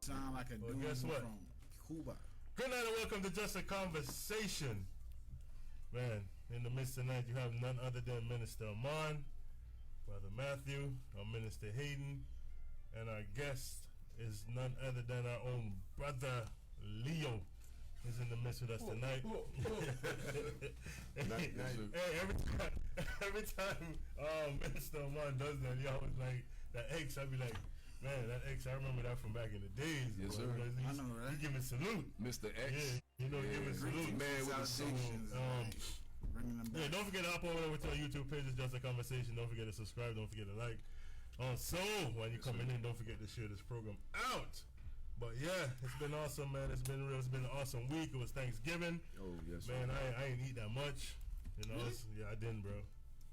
Sound like a dude guess what? from Cuba. Good night and welcome to Just a Conversation. Man, in the midst tonight you have none other than Minister Amon, Brother Matthew, our Minister Hayden, and our guest is none other than our own Brother Leo. Is in the midst with us tonight. Hey, every time Minister Amon does that, he always like that X. I be like, man, that X. I remember that from back in the days. Yes, sir. I know, right? He giving salute, Mr. X. Yeah, you know, giving salute, man with the suit. Bringing them back. Yeah, don't forget to hop over to our YouTube page. It's Just a Conversation. Don't forget to subscribe. Don't forget to like. So when you're coming in, don't forget to share this program out. But yeah, it's been awesome, man. It's been real. It's been an awesome week. It was Thanksgiving. Oh yes, man. I ain't eat that much. You know, Really? yeah, I didn't, bro.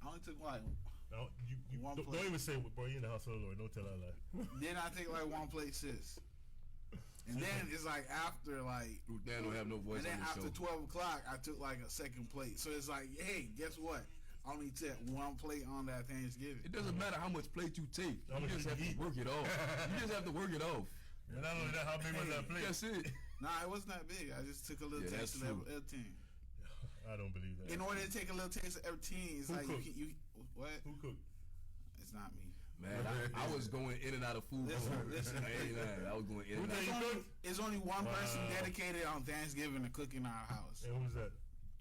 I only took like No, you One don't plate. even say, bro. You in the house of the Lord. Don't tell that lie. then I take like one plate, sis. And then it's like after like Dan don't have no voice and then on the after show. 12 o'clock I took like a second plate. So it's like, hey, guess what? I only took one plate on that Thanksgiving. It doesn't matter how much plate you take. How You much just you have eat. to work it off. You just have to work it off. And not only that, how big was that plate? That's it. Nah, it wasn't that big. I just took a little Yeah, taste that's of true. everything. I don't believe that. In order to take a little taste of everything, it's Who like cooked? you what? Who cooked? It's not me. Man, I was going in and out of food. Listen. I was going in and Who out. you cooked? It's only one Wow. person dedicated on Thanksgiving to cook in our house. And who's that?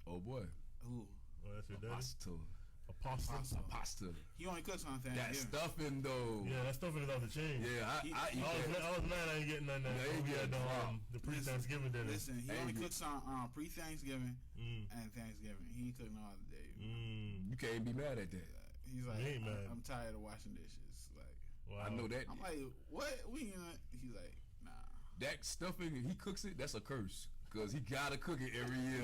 Oh boy, Who? Oh, that's your daddy. pasta, Apostle. pasta. He only cooks on That Thanksgiving. stuffing though. Yeah, that stuff is off the chain. Yeah, I eat that. I was mad I ain't getting none of Yeah, that. you We had get the pre-Thanksgiving dinner. Listen, he only Angry. cooks on pre-Thanksgiving Mm. and Thanksgiving. He ain't cook no other day. You can't be mad at that. He's like, He ain't mad. I'm tired of washing dishes. Like, Wow. I know that. I'm like, what? He's like, nah. That stuffing, if he cooks it, that's a curse. Because he gotta cook it every year.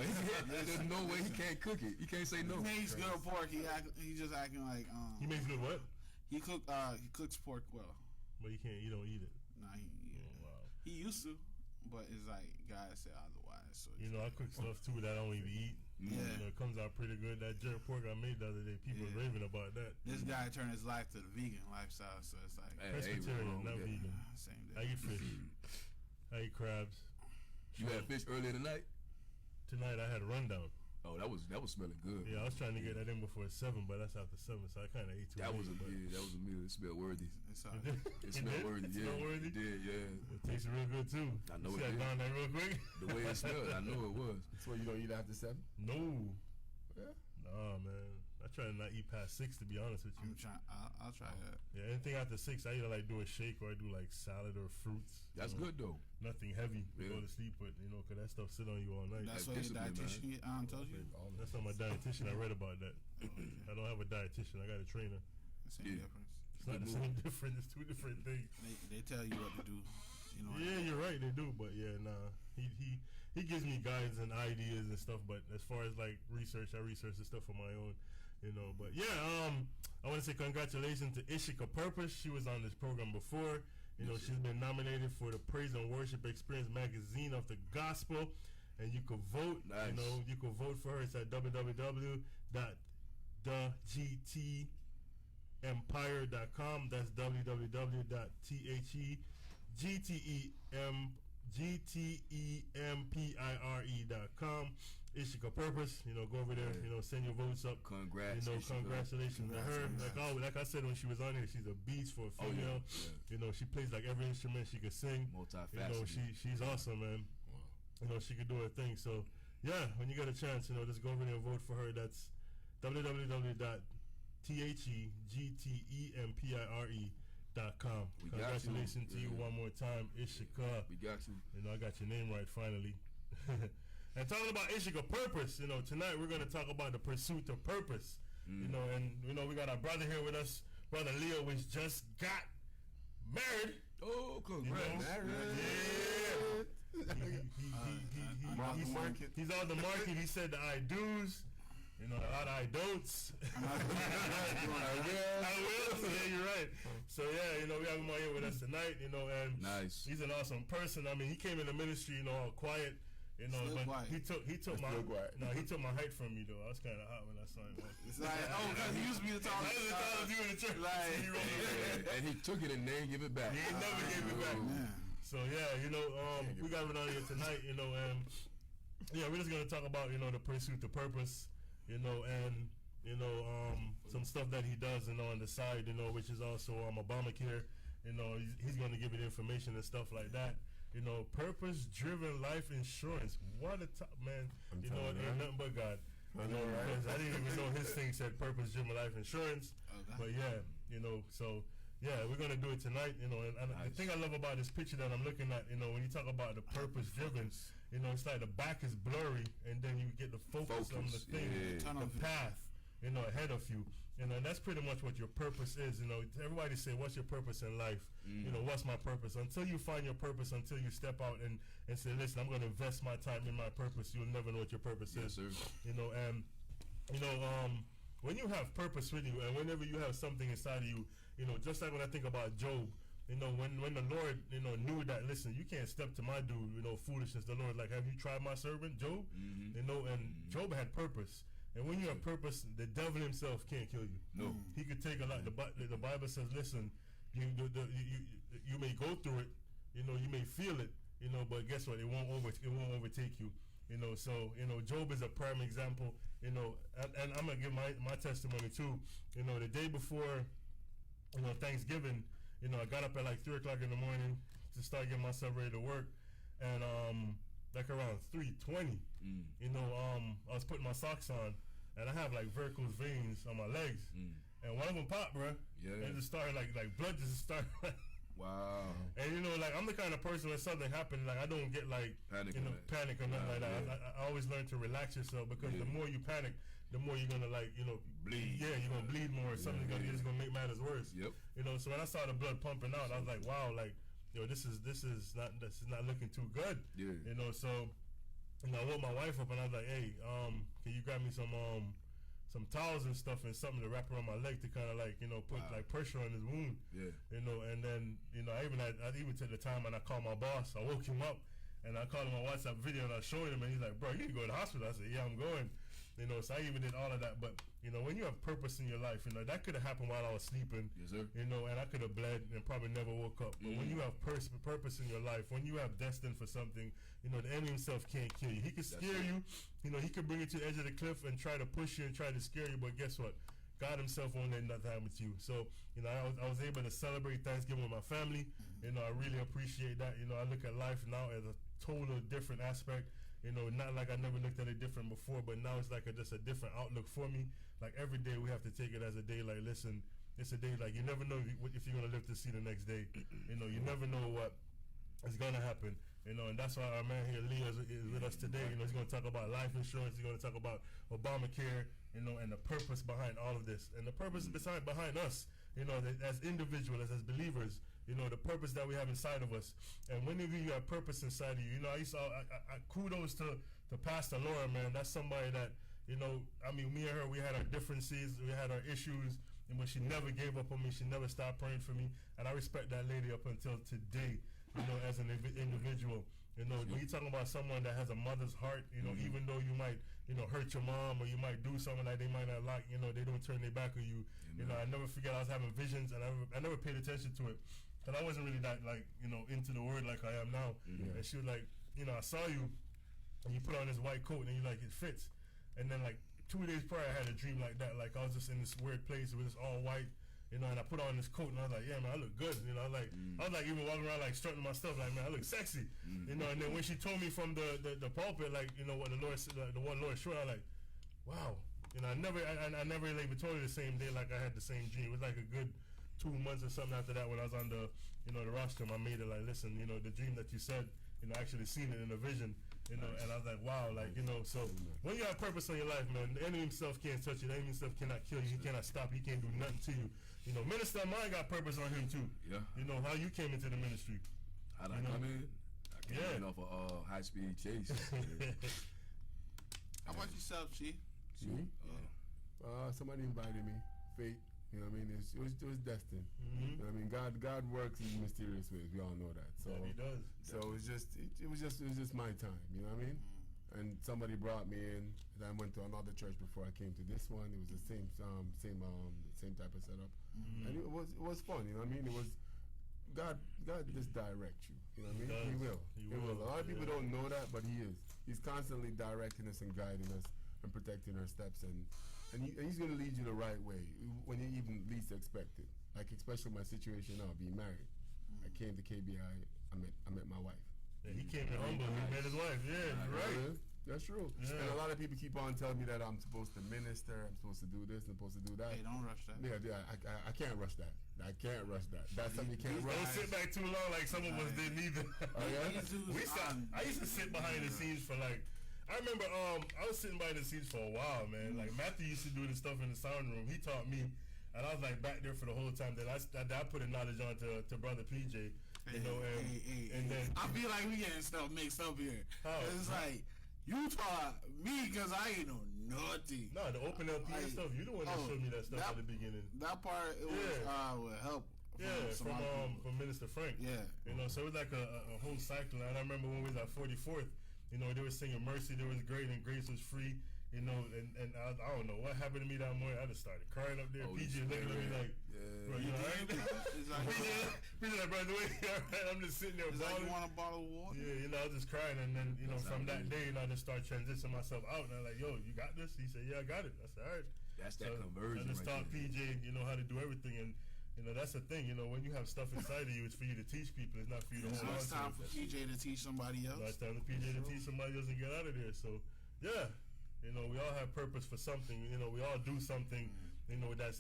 There's no way he can't cook it. He can't say no. He makes good pork. He just acting like He makes good what? he cooks pork well. But you don't eat it. Nah, he Wow. he used to, but it's like God said otherwise. So You know, I cook stuff too that I don't even eat. Yeah. You know, it comes out pretty good. That jerk pork I made the other day, people Yeah. raving about that. this guy turned his life to the vegan lifestyle. So it's like Hey, Presbyterian, wrong not with that. vegan. same I day. eat fish. I eat crabs. You had fish earlier tonight? Tonight I had a rundown. Oh, that was smelling good. Yeah, I was trying to get that in before 7, but that's after 7, so I kind of ate too That late, was a but meal. It smelled worthy. It's all It right. did? It smelled worthy. It Yeah, smelled worthy? it did. Yeah, It tasted real good too. I know You it see I did. down that real quick? the way it smelled, I know it was. So you don't eat after 7? No. Yeah. Nah, man. I try to not eat past 6, to be honest with you. I'm trying. I'll try that. Yeah, anything after 6, I either like do a shake or I do like salad or fruits. That's You know, good though. Nothing heavy to Yeah. go to sleep with, because that stuff sit on you all night. That's That's what your discipline, dietitian told you. That's not my dietitian. I read about that. I don't have a dietitian. I got a trainer. Same Yeah. difference. It's not the same difference. It's two different things. They tell you what to do. You know. Yeah, you're right. They do, but yeah, nah. He gives me guides and ideas and stuff. But as far as like research, I research the stuff on my own, But yeah, I want to say congratulations to Ishika Purpose. She was on this program before. She's been nominated for the Praise and Worship Experience Magazine of the Gospel, and you could vote. Nice. You could vote for her. It's at www.thegtempire.com. That's www.thegtempire.com. Ishika Purpose, go over there, send your votes up. Congrats. Congratulations to her. Like I said when she was on here, she's a beast for a female. Yeah. She plays like every instrument she could sing. Multifaceted. She's awesome, man. Wow. She could do her thing. So yeah, when you get a chance, just go over there and vote for her. That's www.thegtempire.com. Congratulations to you one more time, Ishika. We got you. I got your name right finally. And talking about Ishika Purpose, tonight we're going to talk about the pursuit of purpose. And we got our brother here with us, Brother Leo, which just got married. Oh, congrats. He's on the market. He said the I do's. A lot of I don'ts. I will. Yeah, you're right. So yeah, we have him on here with us tonight. And Nice. He's an awesome person. I mean, he came in the ministry, all quiet. But quiet. he took my he took my height from me though. I was kind of hot when I saw him. It's like, because he used to be the tallest. I was the tallest dude in the church. Like, And he took it and they didn't give it back. He ain't never gave it back. Man. So yeah, we got it on here tonight, and yeah, we're just gonna talk about the pursuit, the purpose, and some stuff that he does, on the side, which is also Obamacare. He's gonna give you the information and stuff like that. Purpose-driven life insurance. What a top man! It ain't nothing but God. Because I didn't even know his thing said purpose-driven life insurance. Okay. But yeah, so yeah, we're gonna do it tonight. And the thing I love about this picture that I'm looking at, when you talk about the purpose-driven, it's like the back is blurry, and then you get the focus on the thing, the path, ahead of you. And that's pretty much what your purpose is. Everybody say, what's your purpose in life? What's my purpose? Until you find your purpose, until you step out and say, listen, I'm going to invest my time in my purpose, you'll never know what your purpose is. Sir. When you have purpose with you, and whenever you have something inside of you, just like when I think about Job, when the Lord, knew that, listen, you can't step to my dude, foolishness. The Lord, like, have you tried my servant, Job? And Job had purpose. And when you have purpose, the devil himself can't kill you. No. He could take a lot. The Bible says, listen, you may go through it, you may feel it, but guess what? It won't overtake you. So Job is a prime example, and I'm gonna give my testimony too. The day before, Thanksgiving, I got up at like 3 o'clock in the morning to start getting myself ready to work, and like around 3:20, I was putting my socks on, and I have like varicose veins on my legs, and one of them popped, bro. Yeah. And it just started like blood just started. Wow. And like I'm the kind of person when something happened, like I don't get like panic or nothing like that. I always learn to relax yourself, because the more you panic, the more you're gonna bleed. Yeah, you're gonna bleed more. Something's just gonna make matters worse. Yep. So when I saw the blood pumping out, I was like, wow, like, this is not looking too good. Yeah. So I woke my wife up and I was like, hey, can you grab me some towels and stuff and something to wrap around my leg to kind of put like pressure on his wound. Yeah. And then I even took the time and I called my boss. I woke him up and I called him on WhatsApp video and I showed him, and he's like, bro, you need to go to the hospital. I said, yeah, I'm going. So I even did all of that. But when you have purpose in your life, that could have happened while I was sleeping. Yes, sir. And I could have bled and probably never woke up. But when you have purpose in your life, when you have destined for something, the enemy himself can't kill you. He could scare you. He could bring you to the edge of the cliff and try to push you and try to scare you. But guess what? God himself won't let nothing happen to you. So, I was able to celebrate Thanksgiving with my family. I really appreciate that. I look at life now as a total different aspect. Not like I never looked at it different before, but now it's like just a different outlook for me. Like every day we have to take it as a day. Like, listen, it's a day like you never know if you're gonna live to see the next day. You never know what is gonna happen. And that's why our man here, Lee, is with us today. He's gonna talk about life insurance. He's gonna talk about Obamacare. And the purpose behind all of this, and the purpose behind us. As individuals, as believers. The purpose that we have inside of us. And whenever you have purpose inside of you, I kudos to Pastor Laura, man. That's somebody that, me and her, we had our differences, we had our issues, but she never gave up on me. She never stopped praying for me. And I respect that lady up until today, as an individual. When you're talking about someone that has a mother's heart, even though you might, hurt your mom, or you might do something that they might not like, they don't turn their back on you. I never forget I was having visions, and I never paid attention to it. Because I wasn't really that, into the word like I am now. And she was like, I saw you, and you put on this white coat, and you like, it fits. And then, 2 days prior, I had a dream like that. Like, I was just in this weird place with this all white, and I put on this coat, and I was like, yeah, man, I look good. I was like even walking around, strutting my stuff, like, man, I look sexy. And then when she told me from the pulpit, what the Lord said, the one Lord showed, I was like, wow. I never even told her the same day, like I had the same dream. It was like a good 2 months or something after that when I was on the rostrum. I made it like, listen, the dream that you said, I actually seen it in a vision, and I was like, wow, so when you have purpose in your life, man, the enemy himself can't touch you, the enemy himself cannot kill you, he cannot stop you, he can't do nothing to you. Minister of mine got purpose on him too. Yeah. How you came into the ministry. How'd I come in? I came in off a high-speed chase. How about yourself, Chief? Somebody invited me, fate. It was destined. God works in mysterious ways. We all know that. So he does. So it was just my time. And somebody brought me in. And I went to another church before I came to this one. It was the same type of setup, and it was fun. It was God just direct you. You know what I mean? He will. He He will. will. A lot of people Yeah. don't know that, but he is. He's constantly directing us and guiding us and protecting our steps, and he's going to lead you the right way when you even least expect it. Like especially my situation now, being married. I came to KBI. I met my wife. Yeah, he came in humble. He met his wife. Yeah, you're right. That's true. Yeah. And a lot of people keep on telling me that I'm supposed to minister, I'm supposed to do this, I'm supposed to do that. Hey, don't rush that. Yeah, I can't rush that. I can't rush that. That's something you can't rush. Don't sit back too long like some of us did neither. Oh, yeah? I used to sit behind the scenes for like, I remember I was sitting behind the scenes for a while, man. Like Matthew used to do the stuff in the sound room. He taught me, and I was like back there for the whole time that I put a knowledge on to brother PJ. You know, and then I feel like we getting stuff mixed up here. How? It's like you taught me because I ain't know nothing. no, the open LP and stuff. You the one that showed me that stuff at the beginning. That part it was with help. From Minister Frank. Yeah. You know, so it was like a whole cycle. And I remember when we was at 44th, you know, they were singing Mercy, there was great, and Grace was free. You know, and I don't know what happened to me that morning. I just started crying up there. PJ looking at me like, bro, you all right? PJ like, bro, Dwayne, all right? I'm just sitting there It's like bawling. you want a bottle of water? Yeah, you know, I was just crying, and then, you know, from that day, you know, I just started transitioning myself out, and I'm like, yo, you got this? He said, yeah, I got it. I said, all right. That's that conversion. I just right taught there. PJ, you know, how to do everything, and you know that's the thing. You know, when you have stuff inside of you, it's for you to teach people. It's not for you to hold on It's to. time for PJ to teach somebody else. It's time for PJ to teach somebody else and get out of there. So, yeah, you know, we all have purpose for something. You know, we all do something. You know, that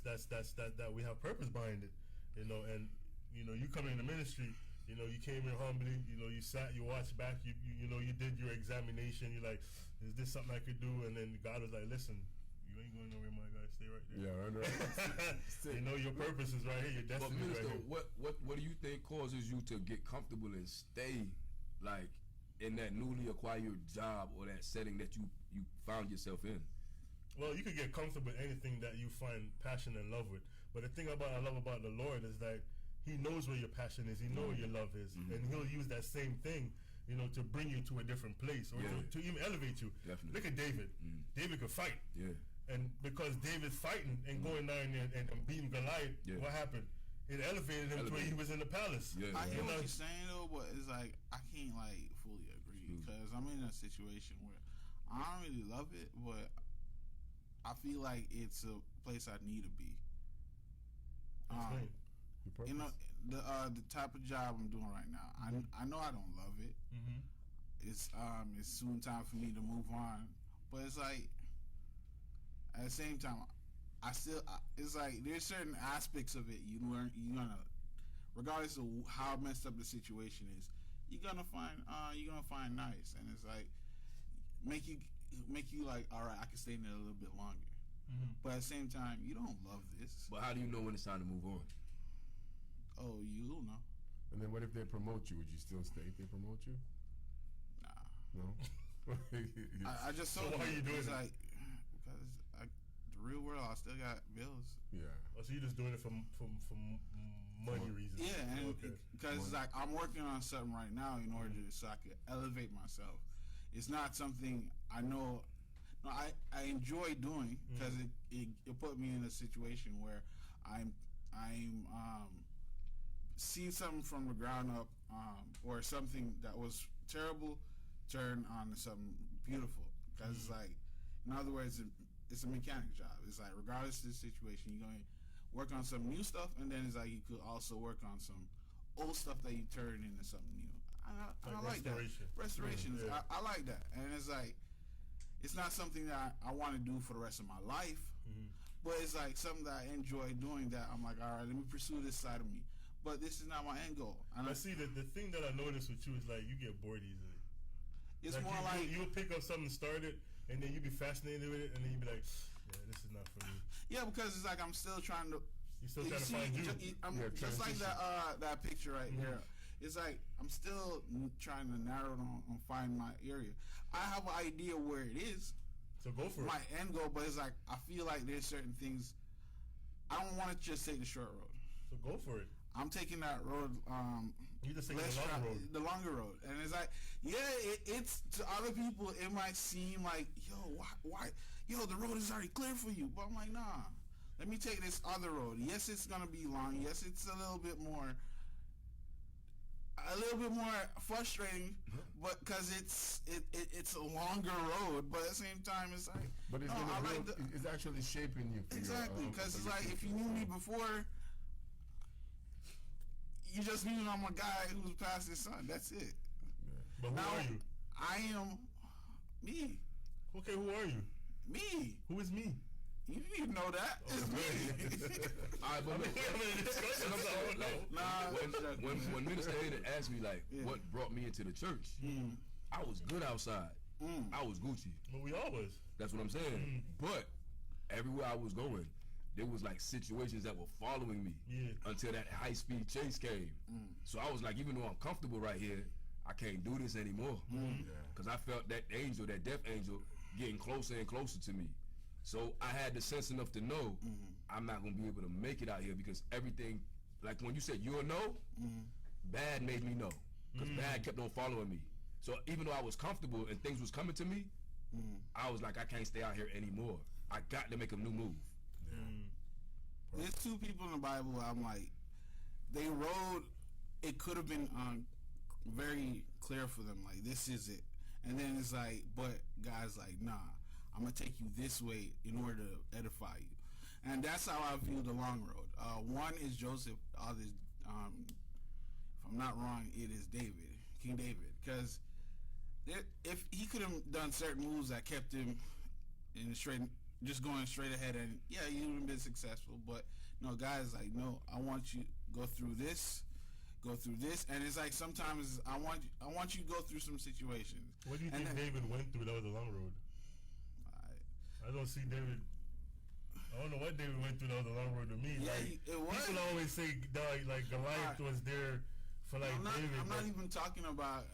we have purpose behind it. You know, and you know, you come in the ministry. You know, you came in humbly. You know, you sat, you watched back. You know, you did your examination. You're like, is this something I could do? And then God was like, listen, you ain't going nowhere, my guy. Stay right there. Yeah, I know. You know, your purpose is right here. Your But destiny is Minister, right here. what do you think causes you to get comfortable and stay like in that newly acquired job or that setting that you found yourself in? Well, you could get comfortable with anything that you find passion and love with. But the thing I love about the Lord is that He knows where your passion is. He knows where your love is, and He'll use that same thing, you know, to bring you to a different place or to even elevate you. Definitely. Look at David. David could fight. Yeah. And because David's fighting and going down there and beating Goliath, what happened? It elevated him to where he was in the palace. Yeah. I hear You know? what you're saying though, but it's like I can't like fully agree because I'm in a situation where I don't really love it, but I feel like it's a place I need to be. Explain. You know, the type of job I'm doing right now, I know I don't love it. It's soon time for me to move on, but it's like at the same time, it's like there's certain aspects of it you're gonna, regardless of how messed up the situation is, you're gonna find nice, and it's like make you like, all right, I can stay in there a little bit longer. But at the same time, you don't love this. But how do you know when it's time to move on? Oh, you'll know. And then what if they promote you? Would you still stay if they promote you? Nah. No. I just told why are you doing it's it? like because the real world, I still got bills. Yeah. Oh, so you're just doing it for money reasons? Yeah, and Okay. because it's like I'm working on something right now in order so I could elevate myself. It's not something I know. No, I enjoy doing because it put me in a situation where I'm seeing something from the ground up, or something that was terrible turn on to something beautiful. Because it's like, in other words, it's a mechanic job. It's like regardless of the situation, you're going to work on some new stuff, and then it's like you could also work on some old stuff that you turn into something new. I like that. Restoration. Yeah. I like that, and it's like it's not something that I want to do for the rest of my life, but it's like something that I enjoy doing. That I'm like, all right, let me pursue this side of me. But this is not my end goal. And I see that the thing that I noticed with you is like you get bored easily. it's more like you'll pick up something started, and then you'll be fascinated with it, and then you'll be like, yeah, this is not for me. yeah, because it's like I'm still trying to. You're still trying to find you. I'm just like that picture right here. It's like I'm still trying to narrow down and find my area. I have an idea where it is, So go for my it. end goal, but it's like I feel like there's certain things I don't want to just take the short road. So go for it. I'm taking that road. You just taking less the long road. the longer road, and it's like, yeah, it's to other people it might seem like, yo, why, yo, the road is already clear for you, but I'm like, nah, let me take this other road. Yes, it's gonna be long. Yes, it's a little bit more a little bit more frustrating, but because it's a longer road, but at the same time it's like, but it's, it's actually shaping you. Exactly, because it's like if you knew me before, you just knew I'm a guy who's past his son. That's it. But who are you? I am me. Okay, who are you? Me. Who is me? You need to know that. It's me. All right, but look, when Minister Hayden asked me, like, what brought me into the church, I was good outside. I was Gucci. But we all was. That's what I'm saying. But everywhere I was going, there was like situations that were following me until that high-speed chase came. So I was like, even though I'm comfortable right here, I can't do this anymore. Because I felt that angel, that death angel, getting closer and closer to me. So I had the sense enough to know I'm not going to be able to make it out here because everything, like when you said you'll know, bad made me know. Because bad kept on following me. So even though I was comfortable and things was coming to me, I was like, I can't stay out here anymore. I got to make a new move. There's two people in the Bible I'm like, they rode, it could have been very clear for them, like, this is it. And then it's like, but God's like, nah, I'm going to take you this way in order to edify you. And that's how I view the long road. One is Joseph, other is, if I'm not wrong, it is David, King David. Because if he could have done certain moves that kept him in straight, just going straight ahead, and yeah, he would have been successful. But no, God's like, no, I want you to go through this, and it's like sometimes I want you to go through some situations. What do you think David went through that was a long road? I don't see David. I don't know what David went through that was a long road to me. Yeah, like, it was. People always say like Goliath was there for like David. I'm not even talking about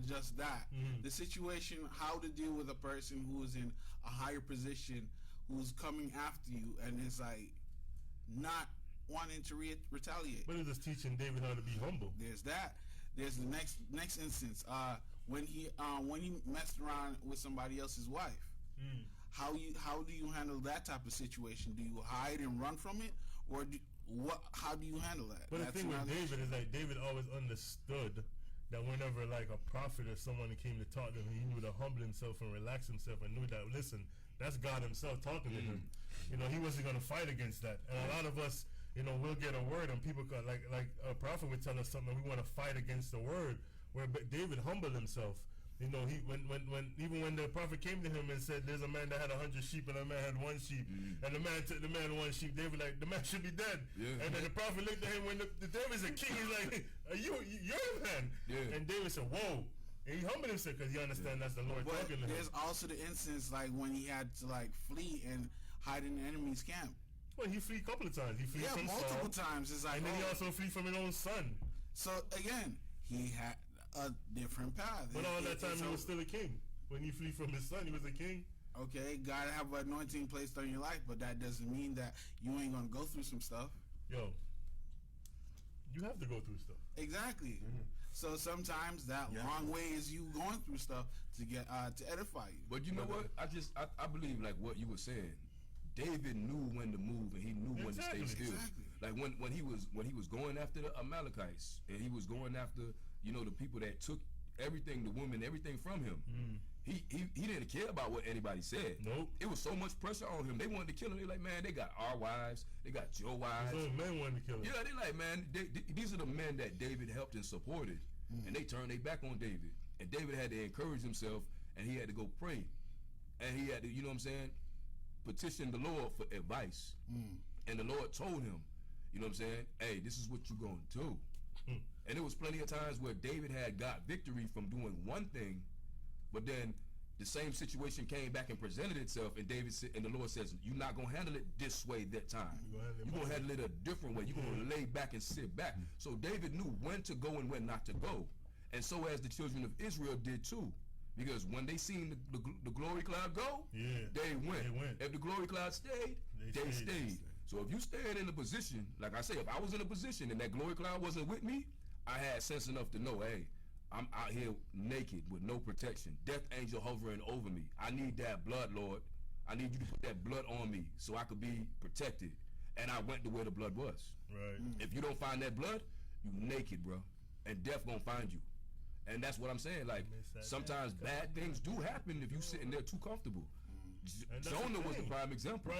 just that. The situation, how to deal with a person who is in a higher position, who's coming after you, and is like not wanting to retaliate. But it's just teaching David how to be humble. There's that. There's the next instance when he messed around with somebody else's wife. How do you handle that type of situation? Do you hide and run from it, or how do you handle that? But the thing with David is like David always understood that whenever like a prophet or someone came to talk to him, he knew to humble himself and relax himself, and knew that listen, that's God Himself talking to him. You know, he wasn't going to fight against that. And a lot of us, you know, we'll get a word and people like a prophet would tell us something, we want to fight against the word. Where David humbled himself. You know, he when the prophet came to him and said, "There's a man that had 100 sheep and a man had 1 sheep, and the man took the man 1 sheep." David like, the man should be dead. And then the prophet looked at him when the David's a king. He's like, "You're the man." And David said, "Whoa." And he humbled himself because he understands that's the Lord talking to him. There's also the instance like when he had to like flee and hide in the enemy's camp. Well, he flee a couple of times. He flee from multiple Saul, times. It's like, and then he also flee from his own son. So again, he had a different path. But all that time he was still a king. When he flee from his son, he was a king. Okay, God have an anointing placed on your life, but that doesn't mean that you ain't gonna go through some stuff. Yo, you have to go through stuff. Exactly. So sometimes that long way is you going through stuff to get to edify you. But you know what? I believe like what you were saying. David knew when to move and he knew when to stay still. Exactly. Like when he was going after the Amalekites and he was going after, you know, the people that took everything, the women, everything from him. He didn't care about what anybody said. Nope. It was so much pressure on him. They wanted to kill him. They like, man, they got our wives. They got your wives. His own men wanted to kill him. Yeah, they like, man, these are the men that David helped and supported. And they turned their back on David. And David had to encourage himself, and he had to go pray. And he had to, you know what I'm saying, petition the Lord for advice. And the Lord told him, you know what I'm saying, hey, this is what you're going to do. And there was plenty of times where David had got victory from doing one thing, but then the same situation came back and presented itself, and David said, and the Lord says, you're not going to handle it this way that time. You're going to handle it a different way. You're going to lay back and sit back. So David knew when to go and when not to go. And so as the children of Israel did too. Because when they seen the glory cloud go, they went. If the glory cloud stayed, they stayed. So if you stayed in a position, like I say, if I was in a position and that glory cloud wasn't with me, I had sense enough to know, hey, I'm out here naked with no protection. Death angel hovering over me. I need that blood, Lord. I need you to put that blood on me so I could be protected. And I went to where the blood was. Right. If you don't find that blood, you naked, bro. and death gonna find you. And that's what I'm saying. Like, sometimes bad things do happen if you sitting there too comfortable. Jonah was the prime example.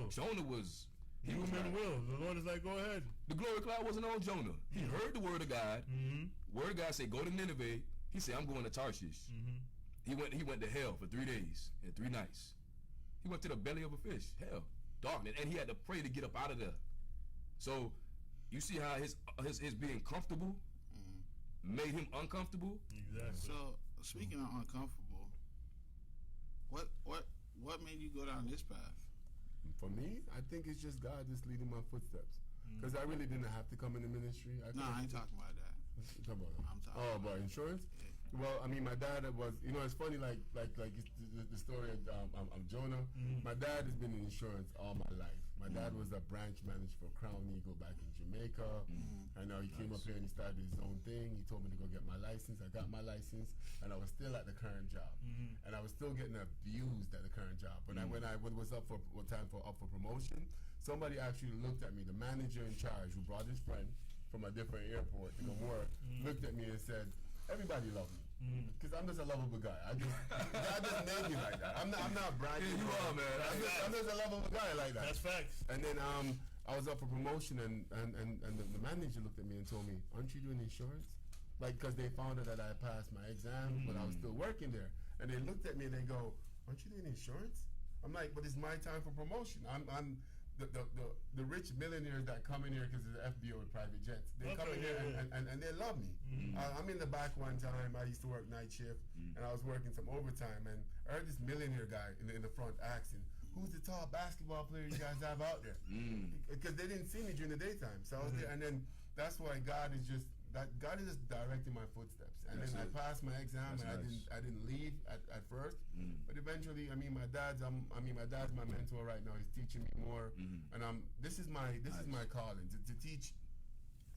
Jonah was. Human will. The Lord is like, go ahead. The glory cloud wasn't on Jonah. He heard the word of God. Word of God said, go to Nineveh. He said, I'm going to Tarshish. He went to hell for 3 days and 3 nights. He went to the belly of a fish, hell, darkness, and he had to pray to get up out of there. So you see how his being comfortable made him uncomfortable. Exactly. So speaking of uncomfortable, what made you go down this path? For me, I think it's just God just leading my footsteps. Because I really didn't have to come in the ministry. I ain't talking about that. Talk about that. I'm talking about insurance? Yeah. Well, I mean, my dad was, it's funny, like the story of Jonah. My dad has been in insurance all my life. My dad was a branch manager for Crown Eagle back in Jamaica. I know he came up here and he started his own thing. He told me to go get my license. I got my license, and I was still at the current job, and I was still getting abused at the current job. But when I was up for promotion, somebody actually looked at me. The manager in charge, who brought his friend from a different airport to come work, looked at me and said, "Everybody loves me." Because I'm just a lovable guy. God just made me like that. I'm not bragging. Yeah, you are, man. I'm just a lovable guy like that. That's facts. And then I was up for promotion, and the manager looked at me and told me, "Aren't you doing insurance?" Like, because they found out that I passed my exam, but I was still working there. And they looked at me and they go, "Aren't you doing insurance?" I'm like, "But it's my time for promotion. I'm the rich millionaires that come in here because it's the FBO with private jets. They come in here and they love me. I'm in the back one time. I used to work night shift, and I was working some overtime, and I heard this millionaire guy in the front asking, "Who's the top basketball player you guys have out there?" Because they didn't see me during the daytime. So I was there, and then that's why God is just directing my footsteps. And then I passed my exam, and I didn't leave at first, but eventually, my dad's my mentor right now. He's teaching me more, and this is my calling to teach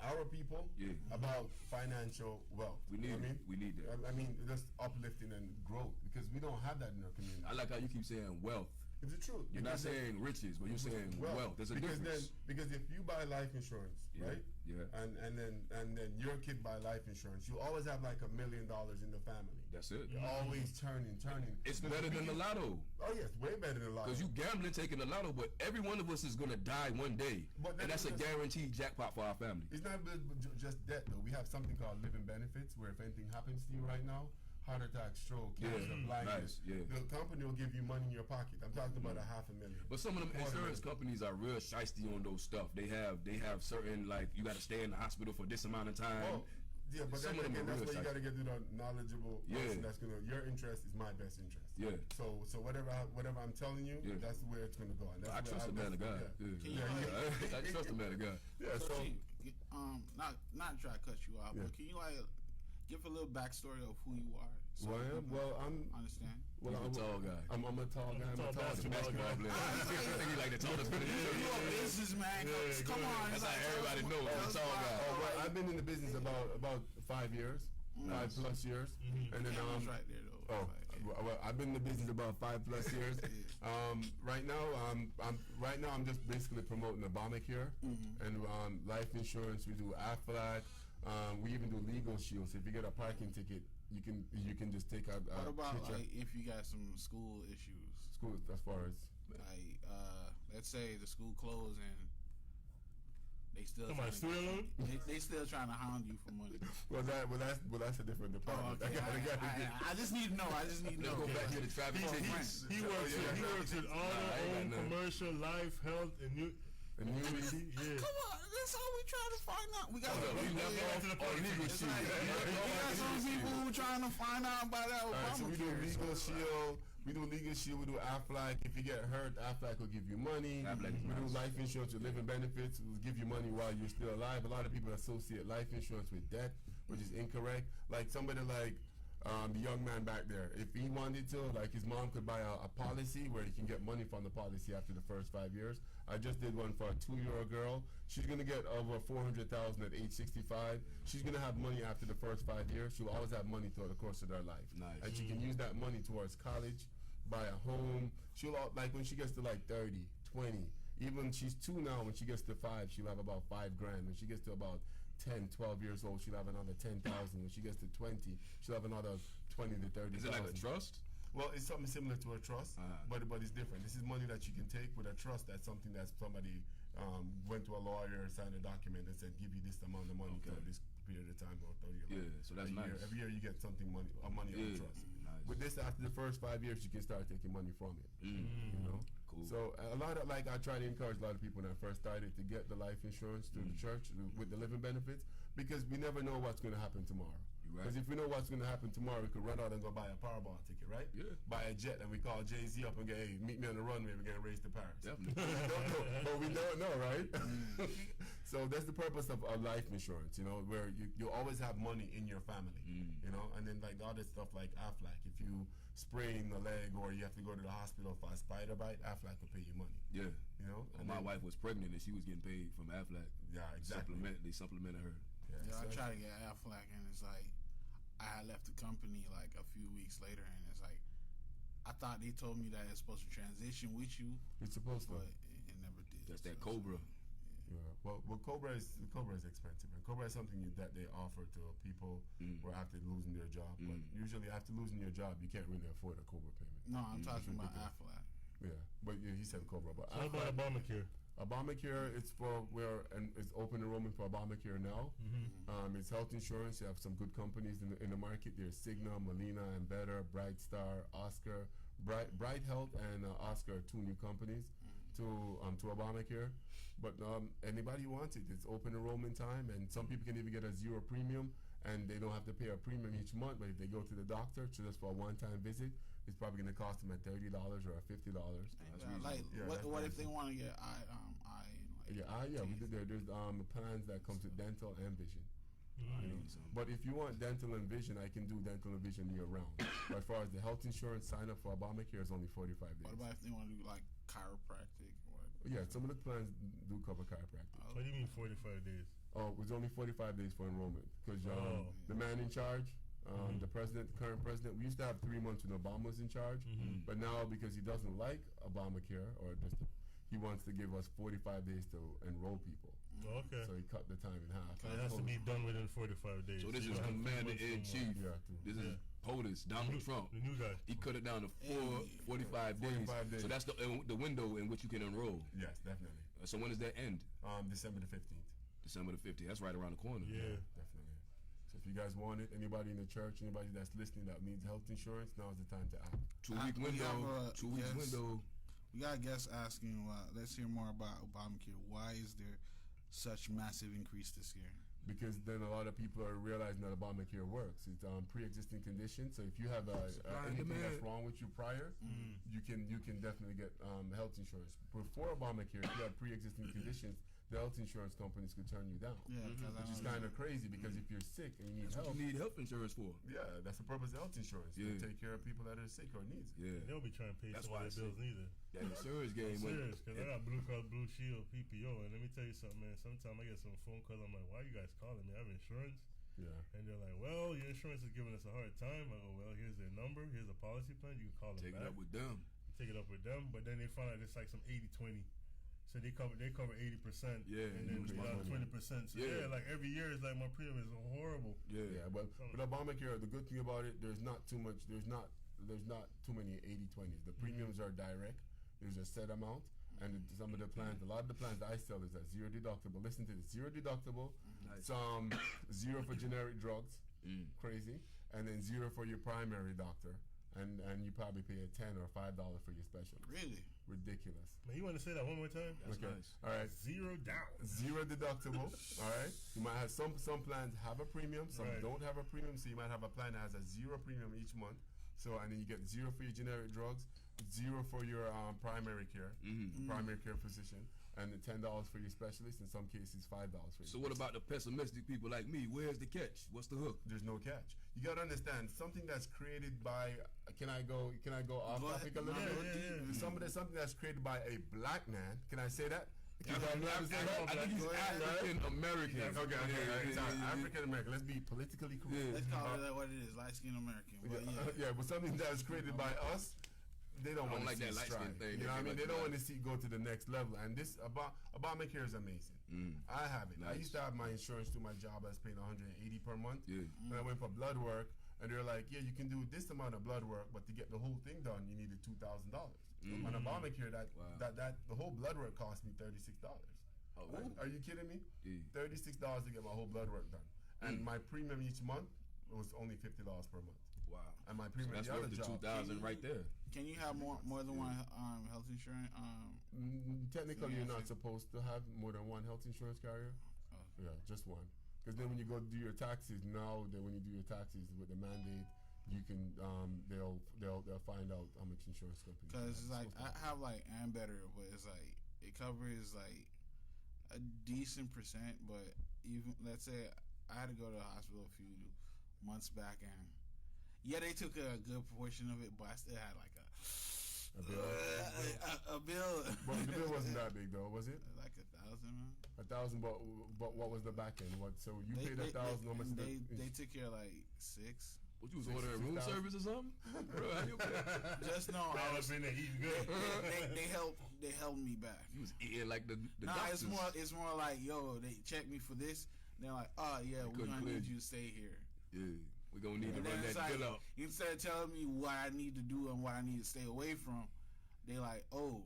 our people about financial wealth. We need that. I mean, just uplifting and growth, because we don't have that in our community. I like how you keep saying wealth. It's the truth. You're not saying riches, but you're saying wealth. There's a difference. Because if you buy life insurance, right? Yeah. And then your kid buy life insurance, you always have like $1 million in the family. That's it. You're always turning. It's better than the lotto. Oh yes, way better than the lotto. Because you gambling, taking the lotto, but every one of us is gonna die one day, and that's a guaranteed jackpot for our family. It's not just debt though. We have something called living benefits, where if anything happens to you right now, heart attack, stroke, cancer, blindness, the company will give you money in your pocket. I'm talking about $500,000. But some of them insurance companies are real shiesty on those stuff. They have certain, like, you got to stay in the hospital for this amount of time. Oh, yeah, but that's where you got to get to the knowledgeable person that's gonna. Your interest is my best interest. Yeah. So whatever I'm telling you, that's where it's gonna go. And I trust the man of God. I trust the man of God. Yeah. So not try to cut you off, but can you give a little backstory of who you are? So I'm understand. Well, I'm a tall guy. I'm a tall guy. I'm a tall basketball player. I think you like the tallest player. You a businessman. Come on. That's how everybody knows. I'm a tall guy. I've been in the business about 5 years, 5+ years, and then right there though. Well, I've been in the business about 5+ years. Right now, I'm just basically promoting Obamacare and life insurance. We do Aflac. We even do legal shields. If you get a parking ticket, you can just take out. What about like if you got some school issues? School, as far as like, let's say the school closed and they still they still trying to hound you for money. Well, that's a different department. Oh, okay. I just need to know. Go back here to traffic tickets. He works with auto, home, commercial, life, health, and annuity. Yeah. Come on, that's how we trying to find out. We got legal shit. We got some people who trying to find out about that Obamacare. So we do legal shield. We do legal shield. We do Aflac. If you get hurt, Aflac will give you money. We do life insurance with living benefits. We'll give you money while you're still alive. A lot of people associate life insurance with death, which is incorrect. Like somebody like the young man back there, if he wanted to, like his mom could buy a policy where he can get money from the policy after the first 5 years. I just did one for a 2-year-old girl. She's gonna get over $400,000 at age 65. She's gonna have money after the first 5 years. She'll always have money throughout the course of their life. Nice. And she can use that money towards college, buy a home. She'll like when she gets to like 30, 20. Even she's 2 now. When she gets to 5, she'll have about $5 grand. When she gets to about 10, 12 years old, she'll have another 10,000. When she gets to 20, she'll have another 20 to 30,000. Is it like a trust? Well, it's something similar to a trust, but it's different. This is money that you can take with a trust. That's something that somebody went to a lawyer, signed a document, and said, give you this amount of money for this period of time or 30 years. Yeah, so that's nice. Every year you get something money on trust. Nice. With this, after the first 5 years, you can start taking money from it. You know. Cool. So a lot of I try to encourage a lot of people when I first started to get the life insurance through the church with the living benefits, because we never know what's going to happen tomorrow. Because if we know what's going to happen tomorrow, we could run out and go buy a Powerball ticket, right? Yeah. Buy a jet, and we call Jay-Z up and go, hey, meet me on the runway. We're going to race to Paris. Definitely. But we don't know, right? So that's the purpose of life insurance, you know, where you always have money in your family, you know, and then like other stuff like Aflac. If you sprain a leg or you have to go to the hospital for a spider bite, Aflac will pay you money. Yeah. You know? And my wife was pregnant and she was getting paid from Aflac. Yeah, exactly. They supplemented her. Yeah, I try to get Aflac, and it's like, I had left the company like a few weeks later, and it's like, I thought they told me that it's supposed to transition with you. It's supposed to. But it never did. That's that Cobra. Yeah. Well, Cobra is expensive, and Cobra is something that they offer to people who are after losing their job. But usually, after losing your job, you can't really afford a Cobra payment. No, I'm talking about Aflac. Yeah, but he said Cobra. But how about Obamacare? Obamacare, it's open enrollment for Obamacare now. It's health insurance. You have some good companies in the market. There's Cigna, Molina, and Better, Bright Star, Oscar. Bright Health and Oscar are two new companies to Obamacare. But anybody who wants it, it's open enrollment time, and some people can even get a zero premium, and they don't have to pay a premium each month. But if they go to the doctor just for a one-time visit, it's probably going to cost them at $30 or $50. What if they want to get eye? We did there. There's plans that comes with dental and vision. But if you want dental and vision, I can do dental and vision year round. But as far as the health insurance, sign up for Obamacare is only 45 days. What about if they want to do like chiropractic? Yeah, some of the plans do cover chiropractic. What do you mean 45 days? Oh, it was only 45 days for enrollment because the man in charge, the current president, we used to have 3 months when Obama was in charge, but now because he doesn't like Obamacare he wants to give us 45 days to enroll people. Okay. So he cut the time in half. So it has to be done within 45 days. So this is Commander-in-Chief. Yeah, this is POTUS, Donald Trump. The new guy. He cut it down to 45 days. So that's the window in which you can enroll. Yes, definitely. So when does that end? December the 15th. December the 15th. That's right around the corner. Yeah. Definitely. So if you guys want it, anybody in the church, anybody that's listening that needs health insurance, now is the time to act. 2 week window. 2 week window. We got a guest asking, let's hear more about Obamacare. Why is there such massive increase this year? Because then a lot of people are realizing that Obamacare works. It's pre-existing conditions. So if you have anything that's wrong with you prior, you can definitely get health insurance. Before Obamacare, if you have pre-existing conditions, the health insurance companies could turn you down. Yeah, which is kind of crazy because if you're sick and you need help, you need health insurance for. Yeah, that's the purpose of health insurance. Yeah. To take care of people that are sick or needs it. Yeah. They don't be trying to pay some of their bills neither. That insurance game. Serious, because I got Blue Cross Blue Shield, PPO, and let me tell you something, man. Sometimes I get some phone calls. I'm like, why are you guys calling me? I have insurance. Yeah. And they're like, well, your insurance is giving us a hard time. I go, well, here's their number. Here's a policy plan. You can call them Take back. it up with them. Take it up with them. But then they find out it's like some 80-20. So they cover 80%. Yeah, and then we got 20%. So like every year it's like my premium is horrible. Yeah. But Obamacare, the good thing about it, there's not too many 80-20s. The premiums are direct. There's a set amount, and some of the plans, a lot of the plans that I sell is at zero deductible. Listen to this: zero deductible, some zero for generic drugs, crazy, and then zero for your primary doctor. And you probably pay a $10 or $5 for your specialist. Really? Man, Ridiculous. you want to say that one more time? That's nice. All right. Zero down. Zero deductible. All right. You might have some plans have a premium, some don't have a premium. So you might have a plan that has a zero premium each month. So and then you get zero for your generic drugs, zero for your primary care, primary care physician, and then $10 for your specialist. In some cases, $5 for you. So what about the pessimistic people like me? Where's the catch? What's the hook? There's no catch. You gotta understand something that's created by. Can I go off topic a little bit? Yeah. Something that's created by a black man. Can I say that? I think he's African American. Okay. African American. Let's be politically correct. Let's call it what it is, light skinned American. But something that's created by us. they don't want to like see that light skin strive. thing. You know what I mean? Like They don't that. want to see go to the next level. And this Obamacare is amazing. I have it. I Nice. used to have my insurance through my job. I was paying $180 per month. Yeah. And I went for blood work, and they're like, yeah, you can do this amount of blood work, but to get the whole thing done, you needed $2,000. On Obamacare, that the whole blood work cost me $36. Oh, Are you kidding me? Yeah. $36 to get my whole blood work done, and my premium each month was only $50 per month. Wow. And my So premium, that's the other worth the job, 2,000 right there. Can you have more than one health insurance? Technically, Yeah, you're not sure. supposed to have more than one health insurance carrier. Oh. Yeah, just one. Because then when you go do your taxes, now that when you do your taxes with the mandate, you can they'll find out how much insurance company. Because it's like I have like Ambetter, but it's like it covers like a decent percent. But even let's say I had to go to the hospital a few months back, and yeah, they took a good portion of it, but I still had like A bill. a bill. But the bill wasn't that big though, was it? Like 1,000, man. 1,000, but what was the back end? What? So you paid 1,000. How much? They took care of like 6. What you was ordering room 6,000? service or something? Bro, how you Just know I was. been there eating good. They held me back. You was eating like the Nah, doctors. it's more like, yo, they checked me for this. They're like, oh yeah, we're couldn't gonna clear need you. you to stay here. Yeah, we're gonna need to And then run it's that like, bill up. instead of telling me what I need to do and what I need to stay away from, they like, oh,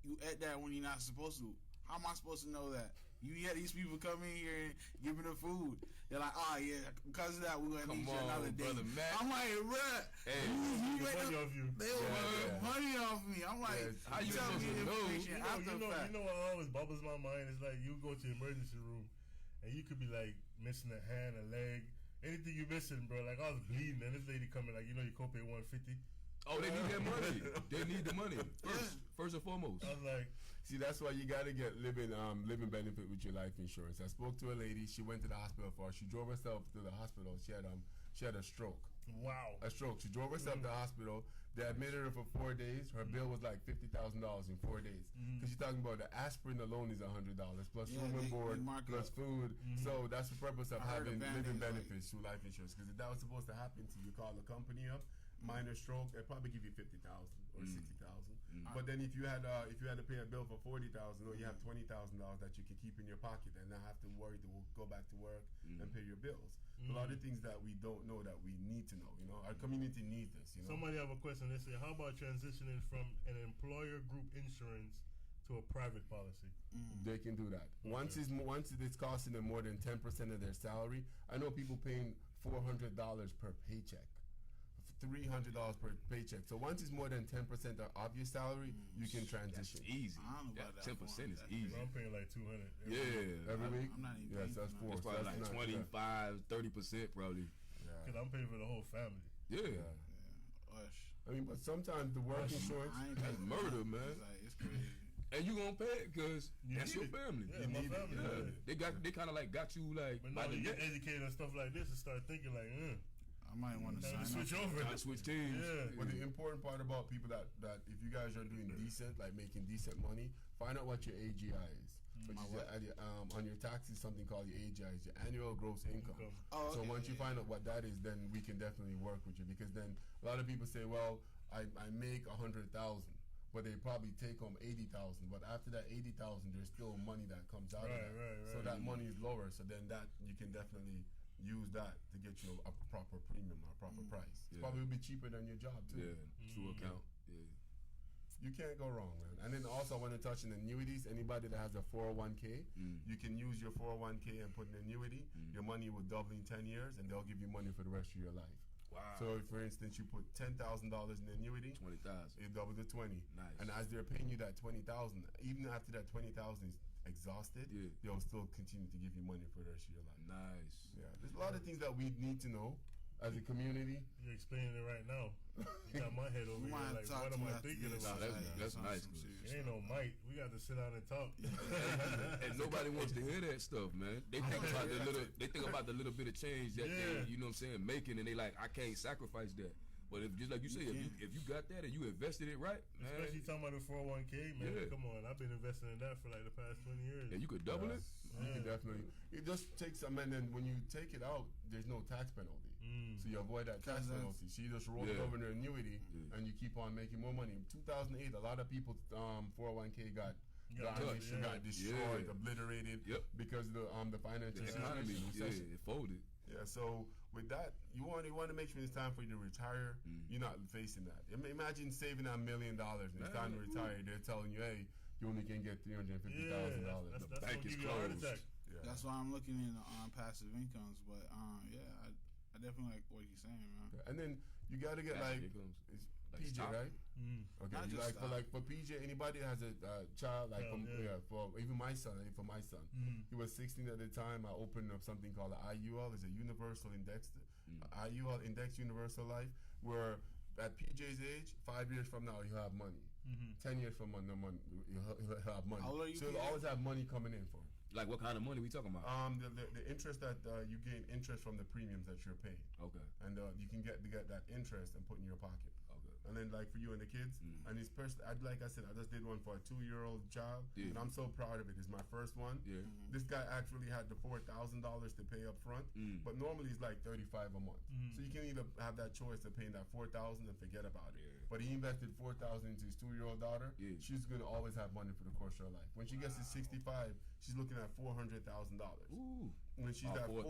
you ate that when you're not supposed to. How am I supposed to know that? You had these people come in here and giving them food. They're like, oh yeah, because of that, we're gonna need you another day. Brother Matt. I'm like, bruh, Hey, you Get ain't money no- off you. they were Yeah. money off me. I'm like, Yeah, how you tell me supposed to know? information after the fact. You know what always bubbles my mind is like you go to the emergency room and you could be like missing a hand, a leg, anything you missing, bro. Like I was bleeding and this lady coming like, you know, your copay $150. Oh, they need that money. They need the money first and foremost. I was like, See, that's why you got to get living benefit with your life insurance. I spoke to a lady. She went to the hospital for. She drove herself to the hospital. She had a stroke. wow. A stroke. She drove herself to the hospital. They admitted her for 4 days. Her bill was like $50,000 in 4 days. Because you're talking about the aspirin alone is $100 plus Yeah, room and they board mark plus up. food. So that's the purpose of I heard having a Band-Aid living is like- benefits through life insurance. Because if that was supposed to happen to you, call the company up. Minor stroke, they'd probably give you 50,000 or 60,000. But then if you had to pay a bill for 40,000, or you have $20,000 that you can keep in your pocket and not have to worry to go back to work and pay your bills. A lot of things that we don't know that we need to know. You know, our community needs this. You know, Somebody have a question. They say, how about transitioning from an employer group insurance to a private policy? they can do that. Once it's costing them more than 10% of their salary. I know people paying $400 per paycheck. $300 per paycheck. So once it's more than 10% of your salary, you can transition. That's easy. I don't know about that 10% is one. easy. I'm paying like $200. Yeah. Every week? I'm not even Yes, paying that's for four. It's So probably that's like not- 25, 30% probably. Yeah. Because I'm paying for the whole family. Yeah. Yeah. Ush. I mean, but sometimes the work insurance. I ain't That's paying murder, for man. It's like, it's crazy. And you gonna pay it because You that's need your it. family. Yeah, my need it. family. Yeah. They kind of like got you like But by now the you get neck. educated on stuff like this and start thinking like, I might want to time sign to switch up. over. Gotta switch teams. Yeah. But the important part about people that if you guys are doing decent, like making decent money, find out what your AGI is. Which is on your taxes, something called your AGI, is your annual gross income. Oh, So okay, once you find out what that is, then we can definitely work with you. Because then a lot of people say, well, I make 100,000, but they probably take home 80,000. But after that 80,000, there's still money that comes out of that. Right. So that money is lower. So then that you can definitely use that to get you a proper premium or a proper price. It's Yeah. probably will be cheaper than your job too. Yeah, true account. Yeah. You can't go wrong, man. And then also I want to touch on annuities. Anybody that has a 401k, you can use your 401k and put an annuity. Your money will double in 10 years, and they'll give you money for the rest of your life. Wow. So, for instance, you put $10,000 in annuity, 20,000. it double to 20. Nice. And as they're paying you that 20,000, even after that 20,000 is exhausted, Yeah. they'll still continue to give you money for the rest of your life. Nice. Yeah, there's a lot of things that we need to know as a community. You're explaining it right now. You got my head over You here. might Like, talk what to am me I after thinking this. about? Nah, Like, that's some nice, serious It stuff. ain't no mic. We got to sit down and talk. And nobody wants to hear that stuff, man. They think about the little. They think about the little bit of change that Yeah. they, you know what I'm saying, making, and they like, I can't sacrifice that. But if just like you say, if you got that and you invested it right, man, Especially talking about the 401k, man. Yeah. Come on. I've been investing in that for like the past 20 years. and you could double it. You can definitely. It just takes some, and then when you take it out, there's no tax penalty. So you avoid that tax penalty. So you just roll it over in an annuity, and you keep on making more money. In 2008, a lot of people 401k got destroyed, obliterated because the financial economy it folded. Yeah, so with that, you want to make sure it's time for you to retire. You're not facing that. Imagine saving $1 million and it's time to retire. They're telling you, hey, you only can get $350,000. The bank is closed. That's why I'm looking into passive incomes. But I definitely like what you're saying, man. Okay. And then you got to get PJ, right? Okay, for PJ, anybody that has a child, for even my son, he was 16 at the time. I opened up something called the IUL, it's a universal indexed IUL Index Universal Life, where at PJ's age, 5 years from now he'll have money. 10 years from now, he'll have money. So he'll always have money coming in for him. Like what kind of money we talking about? The interest that you gain interest from the premiums that you're paying. Okay. And you can get that interest and put in your pocket. Okay. And then like for you and the kids, and his person, like I said, I just did one for a 2-year-old child, and I'm so proud of it. It's my first one. Yeah. This guy actually had the $4,000 to pay up front, but normally it's like $35 a month. So you can either have that choice of paying that $4,000 and forget about it. But he invested $4,000 into his 2-year-old daughter. She's gonna always have money for the course of her life. When she gets to 65, she's looking at $400,000. Ooh. When she's at 40,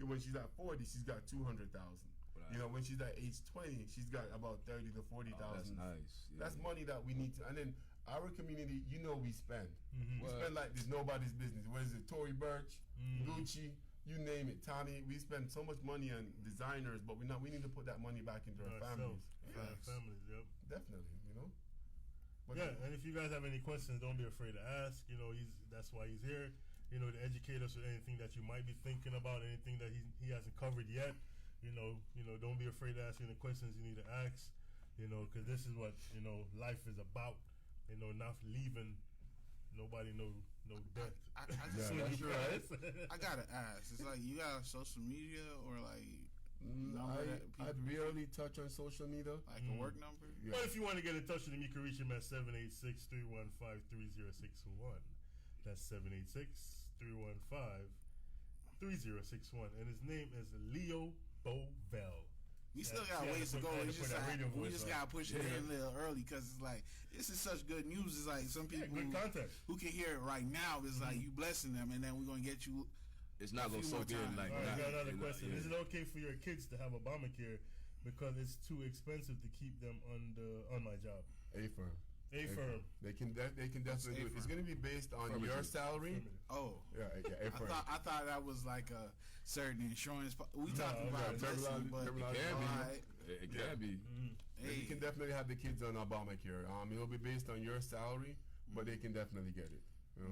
when she's at 40, she's got $200,000. You know, when she's at age 20, she's got about 30 to 40,000. That's nice. Yeah. That's money that we need to. And then our community, we spend. We spend like there's nobody's business. What is it? Tory Burch, Gucci, you name it. Tommy. We spend so much money on designers, but we need to put that money back into our families. Families, yep. Definitely, But and if you guys have any questions, don't be afraid to ask. That's why he's here. To educate us with anything that you might be thinking about, anything that he hasn't covered yet. Don't be afraid to ask any questions you need to ask. Because this is what life is about. Not leaving nobody no death. I gotta ask. It's like you got social media or like. I barely touch on social media. Like a work number? Yeah. But if you want to get in touch with him, you can reach him at 786-315-3061. That's 786-315-3061. And his name is Leo Bovell. We still got ways to go. We just got to push it in a little early because it's like, this is such good news. It's like some people who can hear it right now, it's like you blessing them, and then we're going to get you. It's not going to soak in like that. I got another question. Is it okay for your kids to have Obamacare because it's too expensive to keep them on my job? A-firm. They can definitely do it. It's going to be based on your salary. Oh. Yeah, A-firm. I thought that was like a certain insurance. We talking about blessing, but it can be. You can definitely have the kids on Obamacare. It'll be based on your salary, but they can definitely get it. Okay.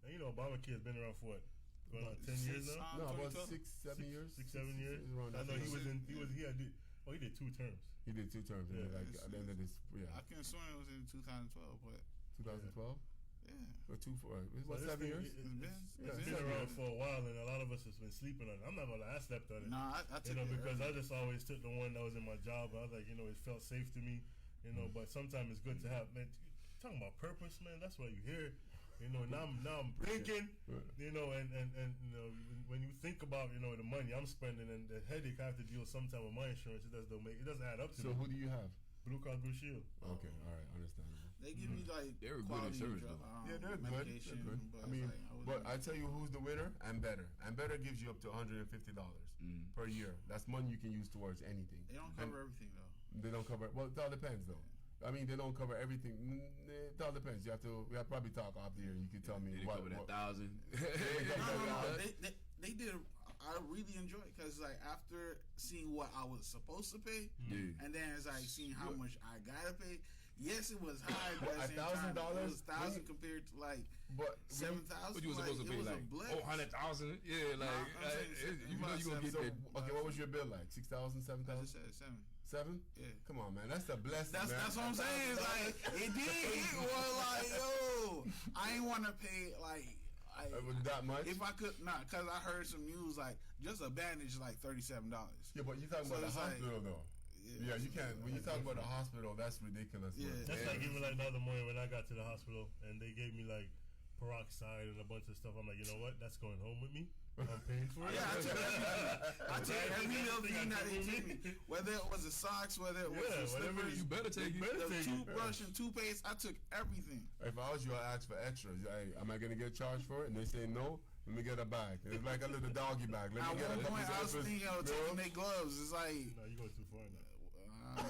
And Obamacare has been around for what? Going on 10 years now? No, about 6, 7 years. 6, 7 years. I know he did 2 terms. He did 2 terms. Yeah. At the end of this, I can assume it was in 2012, but 2012. Yeah. Or 7 years. It's been around for a while, and a lot of us has been sleeping on it. I'm not gonna lie, I slept on it. No, I took it because I just always took the one that was in my job. I was like, it felt safe to me. But sometimes it's good to have, man. Talking about purpose, man. That's why you hear. Now I'm thinking, and when you think about, the money I'm spending and the headache I have to deal with sometimes with my insurance, it doesn't add up to me. So who do you have? Blue Cross Blue Shield. Okay, all right, understandable. They give me like they're good insurance though. They're good. But I tell you who's the winner? And Better gives you up to $150 per year. That's money you can use towards anything. They don't cover everything though. They don't cover. Well, it all depends though. They don't cover everything. It all depends. We have probably talk off the air. You can tell me what. Cover that 1,000. They did. I really enjoy it because like after seeing what I was supposed to pay, and then as I seeing how much I gotta pay. Yes, it was high, but $1,000. It was $1,000 compared to like 7,000. What you was supposed to pay like 100,000? Yeah, like you gonna get that. Okay, what was your bill like? 6,000, 7,000? I just said 7. 7? Yeah. Come on, man. That's a blessing. That's what I'm saying. It's like it did hit. Like I ain't want to pay like. That much? If I could not, because I heard some news like just a bandage like $37. Yeah, but you talking about the hospital though. Yeah, you can't. When you talk about the hospital, that's ridiculous. Yeah, that's like even like the other morning when I got to the hospital and they gave me like peroxide and a bunch of stuff. I'm like, you know what? That's going home with me. I'm paying for it. Yeah, I took every little thing that they gave me. Whether it was the socks, whether it was the slippers, You better take it. the toothbrush and toothpaste, I took everything. If I was you, I'd ask for extras. Hey, am I gonna get charged for it? And they say no. Let me get a bag. It's like a little doggy bag. Let At me get one a point, I was thinking of taking their gloves. It's like, No, you go too far now.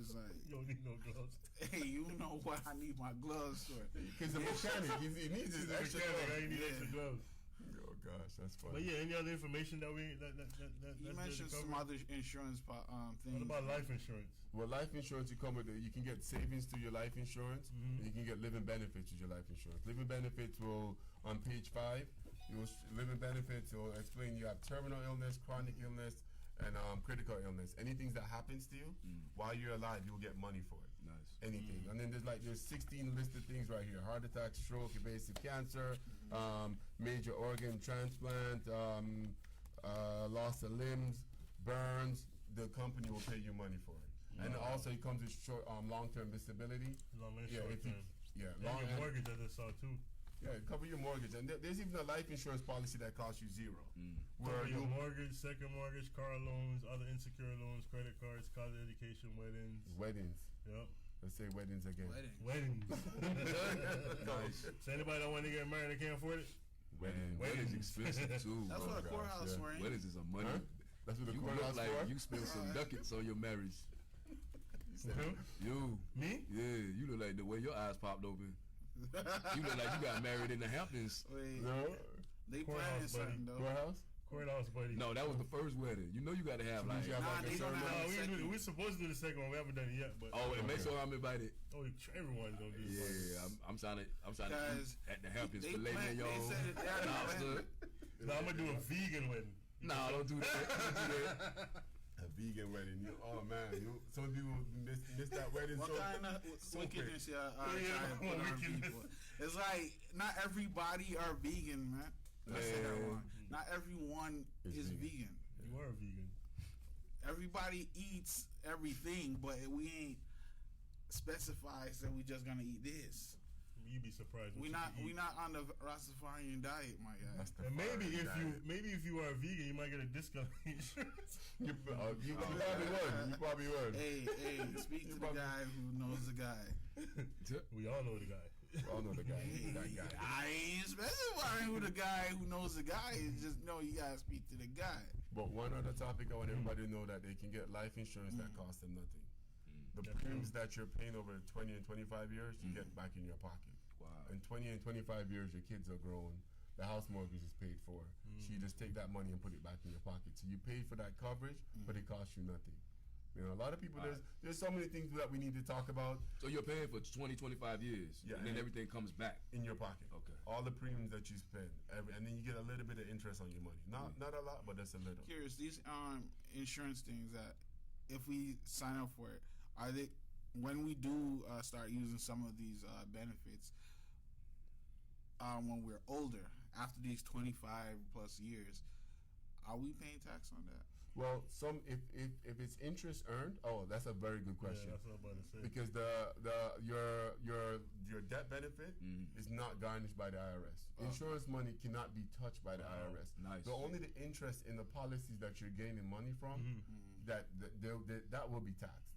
it's like, You don't need no gloves. hey, you know what I need my gloves for? He's a mechanic. He needs his extra Mechanic, gloves. I need Yeah. extra gloves. Oh gosh, that's But funny. yeah, any other information that we that You that's mentioned good to some cover? other insurance things. What about life insurance? Well, life insurance, you come with you can get savings through your life insurance. And you can get living benefits with your life insurance. Living benefits will on page 5. Living benefits will explain you have terminal illness, chronic illness, and critical illness. Anything that happens to you while you're alive, you'll get money for it. Nice. Anything. And then there's 16 listed things right here: heart attack, stroke, invasive cancer, major organ transplant, loss of limbs, burns. The company will pay you money for it. And also it comes with short long-term disability. Long and Yeah, short if you, term. yeah, And long your and- mortgage, I just saw too. yeah, cover your mortgage. And there's even a life insurance policy that costs you zero. Where Cover your you mortgage, second mortgage, car loans, other insecure loans, credit cards, college education, weddings. weddings. Yep. Let's say weddings again. Weddings. Nice. So anybody that want to get married and can't afford it? Weddings. Weddings expensive too. That's bro. what a gosh, courthouse yeah. for, ain't it? Weddings is a money. Huh? That's what the You courthouse look like for. you spent some ducats on your marriage. Who? You. Me? Yeah, you look like the way your eyes popped open. You look like you got married in the Hamptons. Wait, No. they Courthouse, planning something though. Courthouse. Courthouse, buddy. No, that was the first wedding. You know you got to have like. You have Nah, like a they gonna ceremony. have- No, Second. we're supposed to do the second one. We haven't done it yet, but Oh, and make sure I'm invited. Everyone's gonna do it. Yeah, I'm trying to Guys, eat at the Hamptons they filet plan- mignon, they said it there, they lobster. No, I'm gonna do a vegan wedding. Nah, don't do that. Don't do that. A vegan wedding. Oh man, some people miss that wedding. What so, kind of so wickedness y'all Yeah, trying to put on wickedness. people? It's like not everybody are vegan, man. I said that wrong. Not everyone is vegan. You are a vegan. Everybody eats everything, but we ain't specified that we just gonna eat this. You'd be surprised. what We you not can we eat. not on the Rastafarian diet, my guy. That's the And maybe foreign if you are a vegan, you might get a discount on insurance. you probably would. You probably would. Hey, speak to the guy who knows the guy. We all know the guy. We all know the guy. That guy. I ain't specifying who the guy who knows the guy is. Just know you gotta speak to the guy. But one other topic, I want everybody to know that they can get life insurance that costs them nothing. The That's premiums that you're paying over 20 and 25 years, you get back in your pocket. Wow. In 20 and 25 years, your kids are grown. The house mortgage is paid for. So you just take that money and put it back in your pocket. So you paid for that coverage, but it costs you nothing. You know, a lot of people, there's so many things that we need to talk about So you're paying for 20, 25 years, Yeah, and then and- everything comes back. in your pocket. Okay. All the premiums that you spend, and then you get a little bit of interest on your money. Not a lot, but that's a little. Curious, these insurance things that if we sign up for it, are they when we do start using some of these benefits when we're older, after these 25 plus years, are we paying tax on that? Well, if it's interest earned, that's a very good question. Yeah, that's what I'm about to say. Because your debt benefit is not garnished by the IRS. Insurance money cannot be touched by the IRS. Nice. So only the interest in the policies that you're gaining money from, that will be taxed.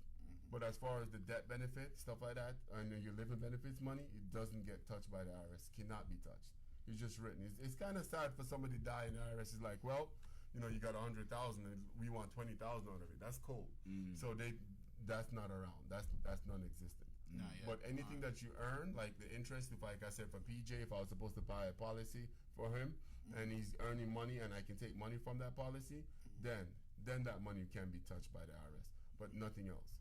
But as far as the debt benefit, stuff like that, and your living benefits money, it doesn't get touched by the IRS. Cannot be touched. It's just written. It's kind of sad for somebody to die and the IRS is like, well, you know, you got 100,000 and we want 20,000 out of it. That's cold. So that's not around. That's non-existent. Not yet. But anything that you earn, like the interest, if like I said for PJ, if I was supposed to buy a policy for him and he's earning money and I can take money from that policy, then that money can be touched by the IRS, but nothing else.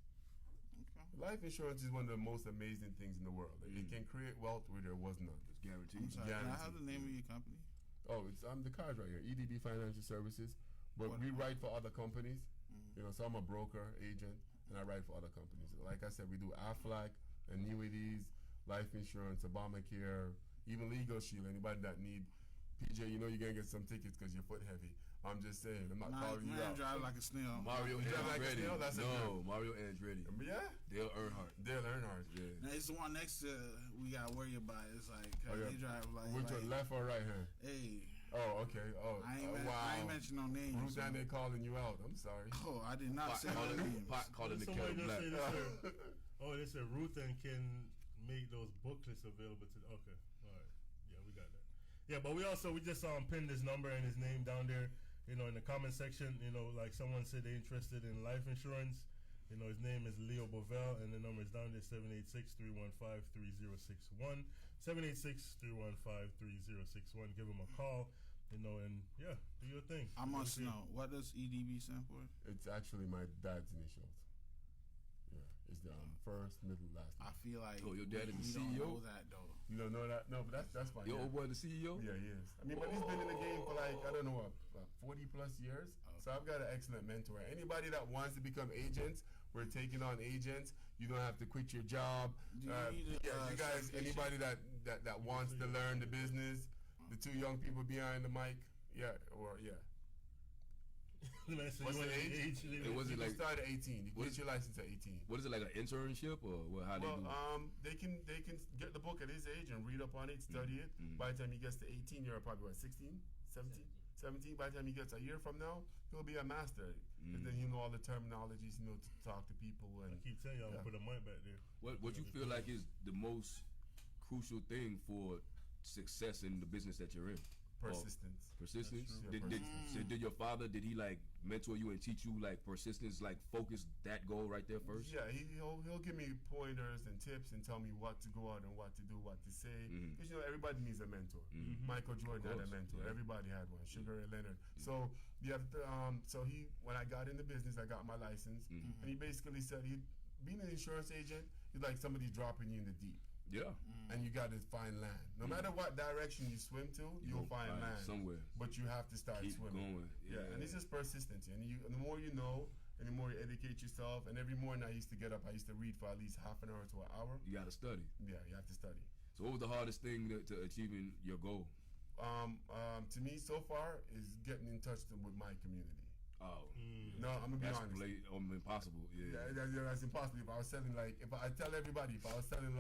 Okay. Life insurance is one of the most amazing things in the world. It can create wealth where there was none. It's guaranteed. I'm sorry, can I Guaranteed. have the name of your company? Oh, it's the cards right here. EDB Financial Services. But we write for other companies. You know, so I'm a broker, agent, and I write for other companies. Like I said, we do AFLAC, annuities, life insurance, Obamacare, even Legal Shield. Anybody that need PJ, you know you're gonna get some tickets because you're foot heavy. I'm just saying. I'm not Nah, calling you man out. drive like a snail. Mario Drive like a Andretti. snail? That's a No, Mario Andretti. Yeah. Dale Earnhardt. Dale Earnhardt. Yeah. Now, it's the one next to we got to worry about. It's like, Oh, yeah. they drive like. Which one, left or right hand? Hey. Oh, okay. Oh, wow. I ain't mention no names. Ruth and they calling you out. I'm sorry. Oh, I did not say no names. Pot calling the Somebody kettle just black. say they said Ruth and can make those booklets available to. Okay, all right, yeah, we got that. Yeah, but we just pinned his number and his name down there. In the comment section. Like someone said they're interested in life insurance. His name is Leo Bovell, and the number is down there 786-315-3061. 786-315-3061. Give him a call. And yeah, do your thing. I must know. What does EDB stand for? It's actually my dad's initials. Yeah, it's the first, middle, last name. I feel like your dad is the we CEO? don't know that though. You don't know that? No, but that's fine. Your old boy the CEO? Yeah, he is. I mean, but he's been in the game for like, I don't know, what, 40 plus years. So I've got an excellent mentor. Anybody that wants to become agents, we're taking on agents. You don't have to quit your job. Do you need you guys, anybody that wants to learn the business, the two young people behind the mic, yeah. What's the age? Was it like start at 18? You get your license at 18. What is it, like an internship or how they do it? They can get the book at his age and read up on it, study it. By the time he gets to 18, you're probably 16, 17. By the time he gets a year from now, he'll be a master. Because then he'll know all the terminologies, to talk to people. And I keep telling you, I'm gonna put a mic back there. What you feel like is the most crucial thing for success in the business that you're in? Persistence. Persistence. Yeah, Did your father? Did he like mentor you and teach you like persistence? Like focus that goal right there first. Yeah, he'll give me pointers and tips and tell me what to go out and what to do, what to say. Because everybody needs a mentor. Michael Jordan had a mentor. Yeah. Everybody had one. Sugar Ray Leonard. So you have to. When I got in the business, I got my license, and he basically said being an insurance agent is like somebody dropping you in the deep. Yeah. And you got to find land. No matter what direction you swim to, you'll find land somewhere. But you have to start Keep swimming. Going. Yeah. And it's just persistence. And the more you know, and the more you educate yourself. And every morning I used to get up, I used to read for at least half an hour to an hour. You got to study. Yeah, you have to study. So what was the hardest thing to achieving your goal? To me, so far, is getting in touch with my community. Oh. No, I'm gonna be honest. Impossible. Yeah. That's impossible. If I was selling if I tell everybody, if I was selling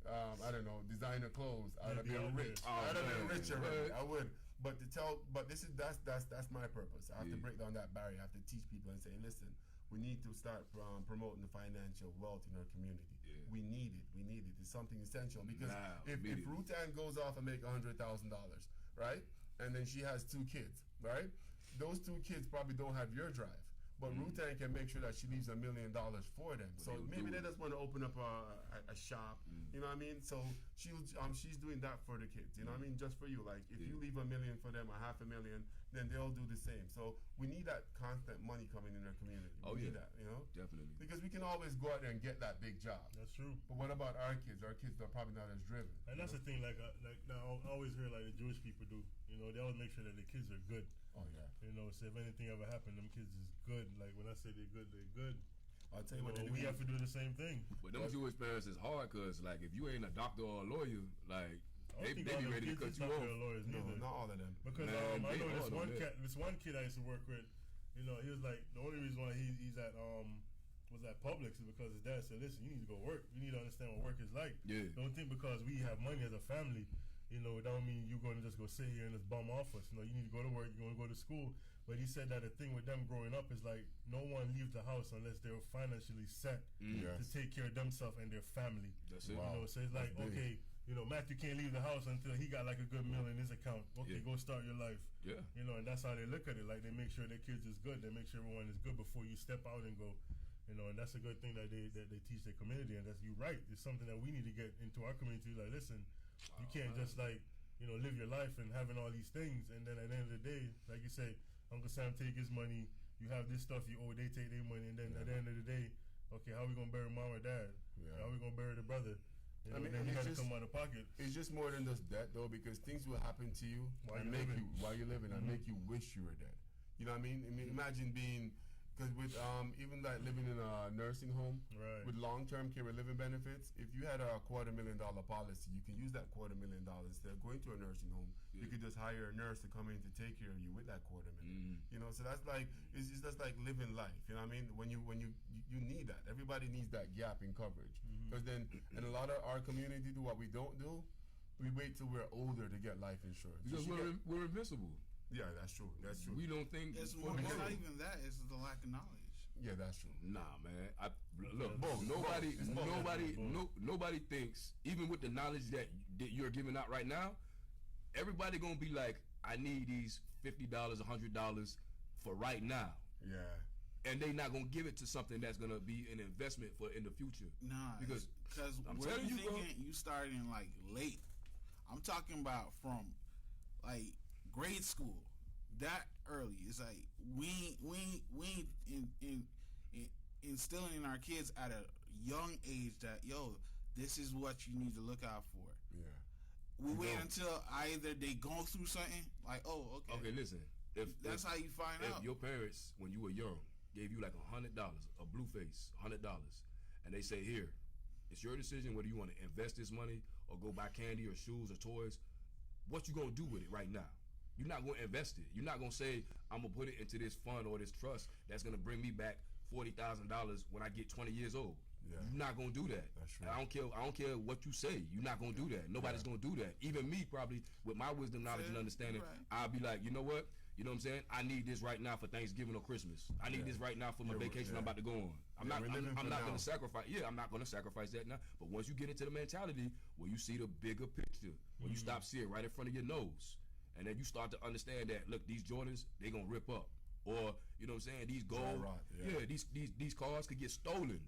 I don't know, designer clothes, I'd have been rich. I'd have been rich already. I would. But that's my purpose. I have to break down that barrier. I have to teach people and say, listen, we need to start promoting the financial wealth in our community. Yeah. We need it. It's something essential because if Rutan goes off and make $100,000, right, and then she has 2 kids, right, those 2 kids probably don't have your drive. But Rutan can make sure that she leaves $1 million for them. So maybe they just want to open up a shop. You know what I mean? So she's doing that for the kids. You know what I mean? Just for you. Like if you leave $1 million for them, $500,000, then they'll do the same. So we need that constant money coming in our community. We need that. Definitely. Because we can always go out there and get that big job. That's true. But what about our kids? Our kids are probably not as driven. And that's the thing. Like now, I always hear like the Jewish people do. They always make sure that the kids are good. Oh yeah. So if anything ever happened, them kids is good. Like when I say they're good, they're good. I'll tell you what. We have to do the same thing. But them Jewish parents is hard because like if you ain't a doctor or a lawyer, like they be ready to cut you off. No, not all of them. Because I know this one kid I used to work with. He was like the only reason why he's at was at Publix is because his dad said, listen, you need to go work. You need to understand what work is like. Yeah. Don't think because we have money as a family, that don't mean you're going to just go sit here and just bum off us. You need to go to work. You're going to go to school. But he said that the thing with them growing up is like no one leaves the house unless they're financially set to take care of themselves and their family. That's it. Wow. So it's like, okay, Matthew can't leave the house until he got like a good meal in his account. Okay, go start your life. Yeah. And that's how they look at it. Like they make sure their kids is good. They make sure everyone is good before you step out and go. And that's a good thing that they teach their community. And that's you right. It's something that we need to get into our community. Like, listen, you can't just like live your life and having all these things, and then at the end of the day, like you say, Uncle Sam take his money, you have this stuff you owe, they take their money, and then at the end of the day, okay, how are we gonna bury mom or dad? How are we gonna bury the brother? Then you gotta come out of pocket. It's just more than just debt though, because things will happen to you while you're living and make you wish you were dead. You know what I mean? Imagine being Because with even like living in a nursing home, Right. with long-term care with living benefits, if you had a $250,000 policy, you can use that $250,000 instead of going to a nursing home. You could just hire a nurse to come in to take care of you with that $250,000. You know, so that's like it's just that's like living life. You know what I mean? When you need that, everybody needs that gap in coverage. Because then, in a lot of our community, do what we don't do. We wait till we're older to get life insurance. Because we're invincible. Yeah, that's true. That's true. We don't think It's more, it's not even that. It's the lack of knowledge. Yeah, that's true. Nah, man. Look, Both. nobody thinks, even with the knowledge that you're giving out right now, everybody gonna be like, I need these $50, $100 for right now, Yeah. and they not gonna give it to something that's gonna be an investment for in the future. Nah, Because I'm where telling you you, bro. thinking you starting like late. I'm talking about from like grade school, that early. It's like we instilling in our kids at a young age that this is what you need to look out for. Yeah. We wait until either they go through something like, Okay, listen. If that's how you find if out. your parents, when you were young, gave you like $100, a blue face, $100, and they say, here, it's your decision whether you want to invest this money or go buy candy or shoes or toys. What you gonna do with it right now? You're not gonna invest it. You're not gonna say, I'm gonna put it into this fund or this trust that's gonna bring me back $40,000 when I get 20 years old. Yeah. You're not gonna do that. That's true. I don't care what you say. You're not gonna do that. Nobody's gonna do that. Even me, probably with my wisdom, knowledge, and understanding, Right. I'll be like, you know what? You know what I'm saying? I need this right now for Thanksgiving or Christmas. I need this right now for my vacation I'm about to go on. I'm not gonna sacrifice. Yeah, I'm not gonna sacrifice that now. But once you get into the mentality where you see the bigger picture, when you stop seeing right in front of your nose, and then you start to understand that, look, these Jordans, they gonna rip up, or you know what I'm saying? These gold, these cars could get stolen.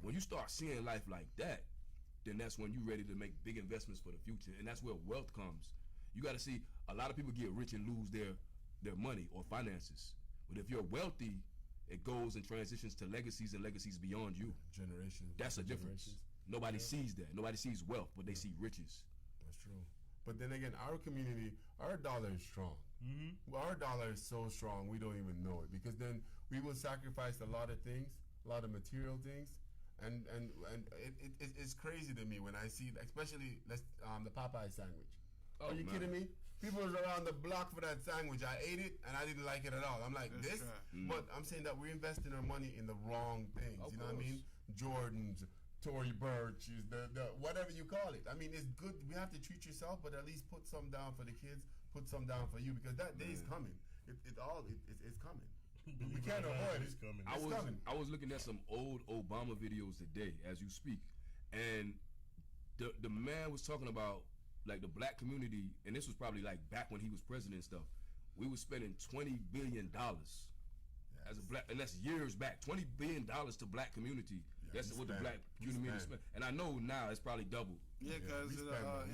When you start seeing life like that, then that's when you're ready to make big investments for the future, and that's where wealth comes. You got to see, a lot of people get rich and lose their money or finances, but if you're wealthy, it goes and transitions to legacies and legacies beyond you. Generations. That's a difference. Nobody sees that. Nobody sees wealth, but they see riches. That's true. But then again, our community, our dollar is strong. Well, our dollar is so strong we don't even know it, because then we will sacrifice a lot of things, a lot of material things, and it's crazy to me when I see, especially the Popeye sandwich. Are you kidding me? People was around the block for that sandwich. I ate it and I didn't like it at all. I'm like, That's this? right. But I'm saying that we're investing our money in the wrong things. Of You know what I mean? Jordans, Tory Burches, the whatever you call it. I mean, it's good. We have to treat yourself, but at least put some down for the kids. Put some down for you, because that day is coming. It's coming. We can't avoid it. It's coming. I was looking at some old Obama videos today as you speak, and the man was talking about like the black community, and this was probably like back when he was president and stuff. We were spending $20 billion as a black, and that's years back. $20 billion to black community. That's what the black community spent. And I know now it's probably double. Yeah, because we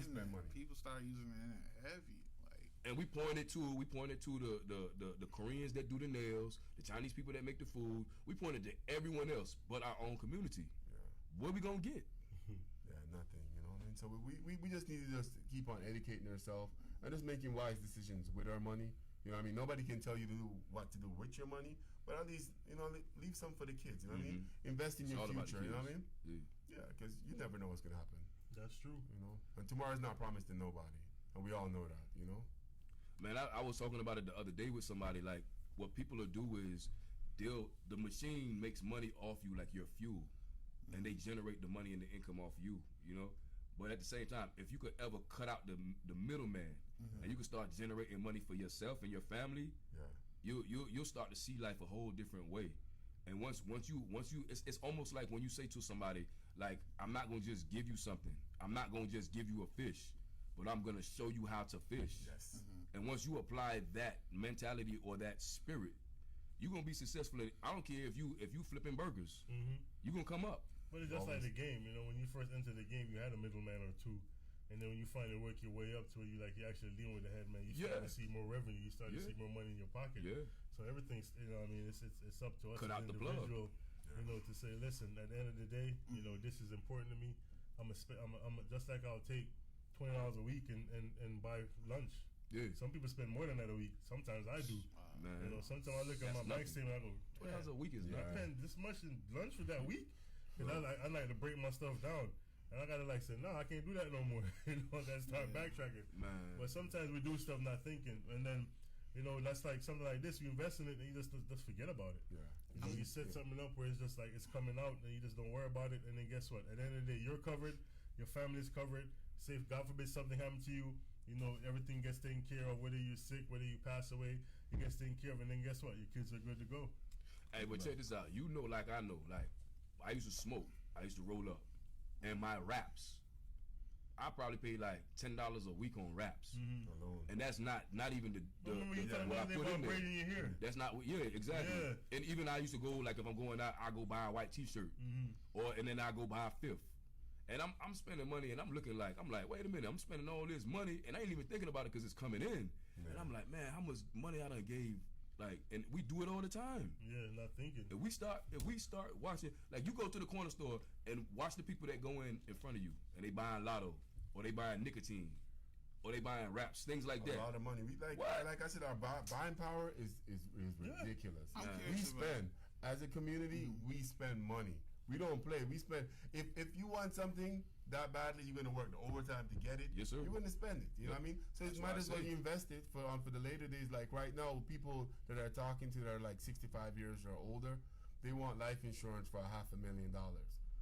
spend money. people start using the internet heavy. Like, And we pointed to the Koreans that do the nails, the Chinese people that make the food. We pointed to everyone else but our own community. What are we gonna get? Yeah, nothing. You know what I mean? So we just need to just keep on educating ourselves and just making wise decisions with our money. You know what I mean? Nobody can tell you to do what to do with your money, but at least, you know, leave some for the kids. You know what I mean? Invest in It's your all about the future. You know what I mean? kids. Yeah, because you never know what's gonna happen. That's true. You know, and tomorrow's not promised to nobody, and we all know that. You know. Man, I was talking about it the other day with somebody. Like, what people will do is the machine makes money off you like your fuel, and they generate the money and the income off you, you know. But at the same time, if you could ever cut out the middleman, and you could start generating money for yourself and your family, you'll start to see life a whole different way. And once you it's almost like when you say to somebody, like, I'm not gonna just give you something, I'm not gonna just give you a fish, but I'm gonna show you how to fish. Yes. And once you apply that mentality or that spirit, you're gonna be successful. I don't care if you flipping burgers, you're gonna come up. But it's just like the game, you know. When you first enter the game, you had a middleman or two, and then when you finally work your way up to it, you're actually dealing with the head man. You start to see more revenue. You start to see more money in your pocket. Yeah. So everything's, you know, I mean, it's up to us Cut as out an the plug. individual, you know, to say, listen, at the end of the day, you know, this is important to me. I'm just like I'll take $20 a week and buy lunch. Yeah. Some people spend more than that a week. Sometimes I do. Man. You know, sometimes I look at my bank statement and I go, $20 a week is I nothing. spend this much in lunch for that week? Because I like to break my stuff down. And I gotta like say, no, I can't do that no more. You know, I gotta start backtracking. Man. But sometimes we do stuff not thinking, and then, you know, that's like something like this. You invest in it, and you just forget about it. Yeah. You know, you set something up where it's just like it's coming out, and you just don't worry about it. And then guess what? At the end of the day, you're covered. Your family's covered. Say if God forbid something happened to you, you know, everything gets taken care of. Whether you're sick, whether you pass away, it gets taken care of. And then guess what? Your kids are good to go. Hey, but check this out. You know, like I know, like I used to smoke. I used to roll up, and my wraps. I probably pay like $10 a week on wraps, Alone. and that's not even the Remember you telling me what I they put in about there. braiding your hair? That's not what. Yeah, exactly. Yeah. And even I used to go like if I'm going out, I go buy a white T-shirt, and then I go buy a fifth. And I'm spending money, and I'm like, wait a minute, I'm spending all this money, and I ain't even thinking about it because it's coming in. Yeah. And I'm like, man, how much money I done gave? Like, and we do it all the time. Yeah, not thinking. If we start watching, like you go to the corner store and watch the people that go in front of you, and they buying Lotto, or they buying nicotine, or they buying wraps, things like that. A lot of money. We like I said, our buying power is ridiculous. We spend as a community. We spend money. We don't play. We spend. If you want something that badly, you're gonna work the overtime to get it. Yes, sir. You're gonna spend it. You know what I mean? So it might as well you invest it for the later days. Like right now, people that are talking to that are like 65 years or older, they want life insurance for $500,000.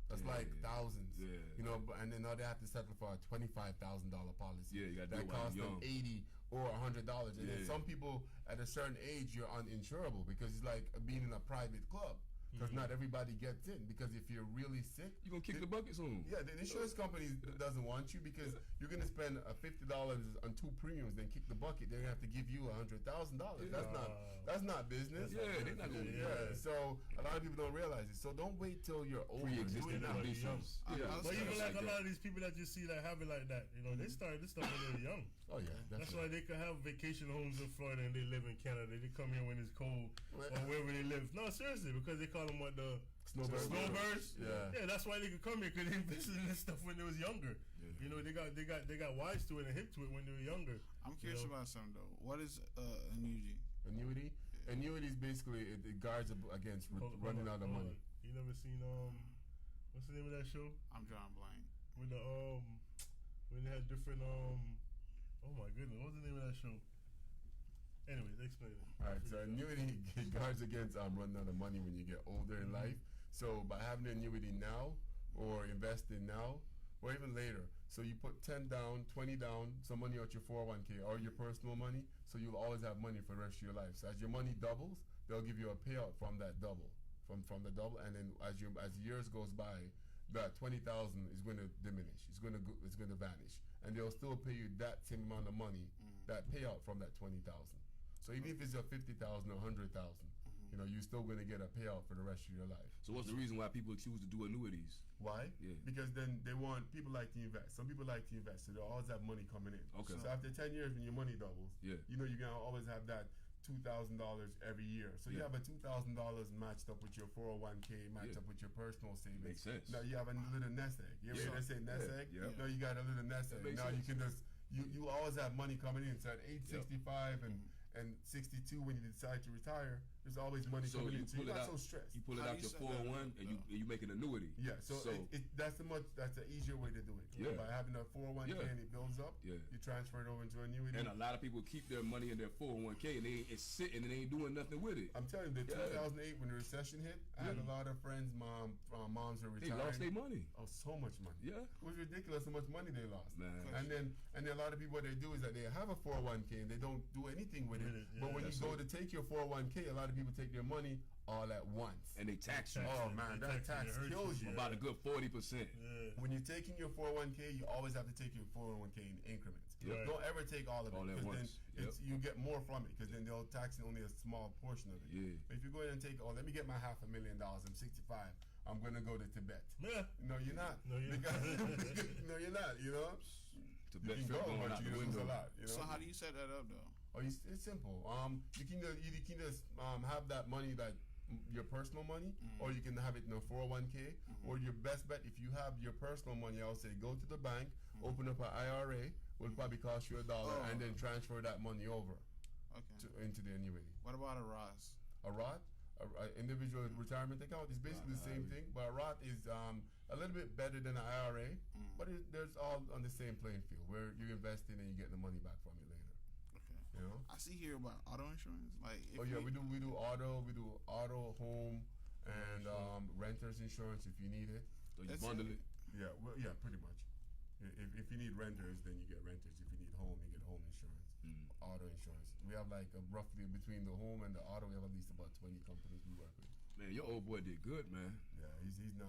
That's like thousands. Yeah. You know, and then now they have to settle for a $25,000 policy. Yeah, you got to do that it while costs you're them young. $80 or $100. And then some people at a certain age you're uninsurable because it's like being in a private club. Because not everybody gets in. Because if you're really sick, You're gonna kick the bucket soon. yeah, the insurance company doesn't want you because you're gonna spend $50 on 2 premiums, then kick the bucket. They're gonna have to give you $100,000. That's not business. Yeah, they're not gonna. Yeah. So a lot of people don't realize it. So don't wait till you're older. Do Pre-existing it now. conditions. Yeah. But even like a lot of these people that you see that have it like that, you know, they started this stuff when they were young. Oh yeah, That's why they could have vacation homes in Florida and they live in Canada. They come here when it's cold or wherever they live. No, seriously, because they call them what the snowbirds. Yeah, that's why they could come here because they invested in this stuff when they was younger. Yeah. You know, they got wise to it and hip to it when they were younger. I'm curious about something though. What is annuity? Annuity? Annuity is basically it guards against running out of money. You never seen what's the name of that show? I'm drawing blank. When the when they had different oh my goodness, what's the name of that show? Anyways, explain it. All right, so annuity guards against running out of money when you get older in life. So by having an annuity now or investing now or even later, so you put 10 down, 20 down, some money out your 401k or your personal money, so you'll always have money for the rest of your life. So as your money doubles, they'll give you a payout from that double, from the double, and then as years goes by, that 20,000 is going to diminish. It's going to vanish, and they'll still pay you that same amount of money, that payout from that 20,000. So even if it's a 50,000 or 100,000, you know, you're still going to get a payout for the rest of your life. So what's the reason why people choose to do annuities? Why? Yeah. Because then people like to invest. Some people like to invest, so they always have money coming in. Okay. So after 10 years, when your money doubles, Yeah. you know you're gonna always have that $2,000 every year. So you Yeah. have a $2,000 matched up with your 401k, matched Yeah. up with your personal savings. Makes sense. Now you have a little nest egg. You ever hear they say nest egg? Yeah. No, you got a little nest egg. makes Now you sense. can just you always have money coming in. So at age 65 and 62 when you decide to retire, there's always money So coming you in. So pull you're it not out. so stressed. You pull it How out do you your set that 401 up, and you make an annuity. Yeah, so that's an easier way to do it. Yeah. By having a 401k Yeah. and it builds up, Yeah. you transfer it over into annuity. And a lot of people keep their money in their 401k and it's sitting and they ain't doing nothing with it. I'm telling you, the Yeah. 2008 when the recession hit, I had a lot of friends, moms were They retiring. lost their money. Oh, so much money. Yeah. It was ridiculous how much money they lost. Man. And then a lot of people, what they do is that they have a 401k and they don't do anything with it. But when you that's go it. to take your 401k, a lot of people take their money all at once. And they tax you Oh man, that tax kills you. about a good 40%. When you're taking your 401k, you always have to take your 401k in increments. Right. Don't ever take all of it All at because then once. you get more from it because then they'll tax only a small portion of it. Yeah. But if you go ahead and take, let me get my $500,000. I'm 65. I'm gonna go to Tibet. Yeah. No, you're not. No, you're not. No, you're not. You know. To You bet can Phil go, going but out you the lose a window. lot. You know. So how do you set that up though? Oh, it's simple. You can just have that money, that your personal money, or you can have it in a 401k. Or your best bet, if you have your personal money, I would say go to the bank, open up an IRA will probably cost you $1 and then transfer that money over into the annuity. What about a Roth? A Roth, a individual retirement account, is basically the same thing, but a Roth is a little bit better than an IRA, but there's all on the same playing field where you invest in and you get the money back from it later. Okay. You know? I see here about auto insurance. Like, we do auto, home, and renters insurance if you need it. So you bundle it. Yeah, well, yeah, pretty much. If you need renters, then you get renters. If you need home, you get home insurance, auto insurance. We have like roughly between the home and the auto, we have at least about 20 companies we work with. Man, your old boy did good, man. Yeah,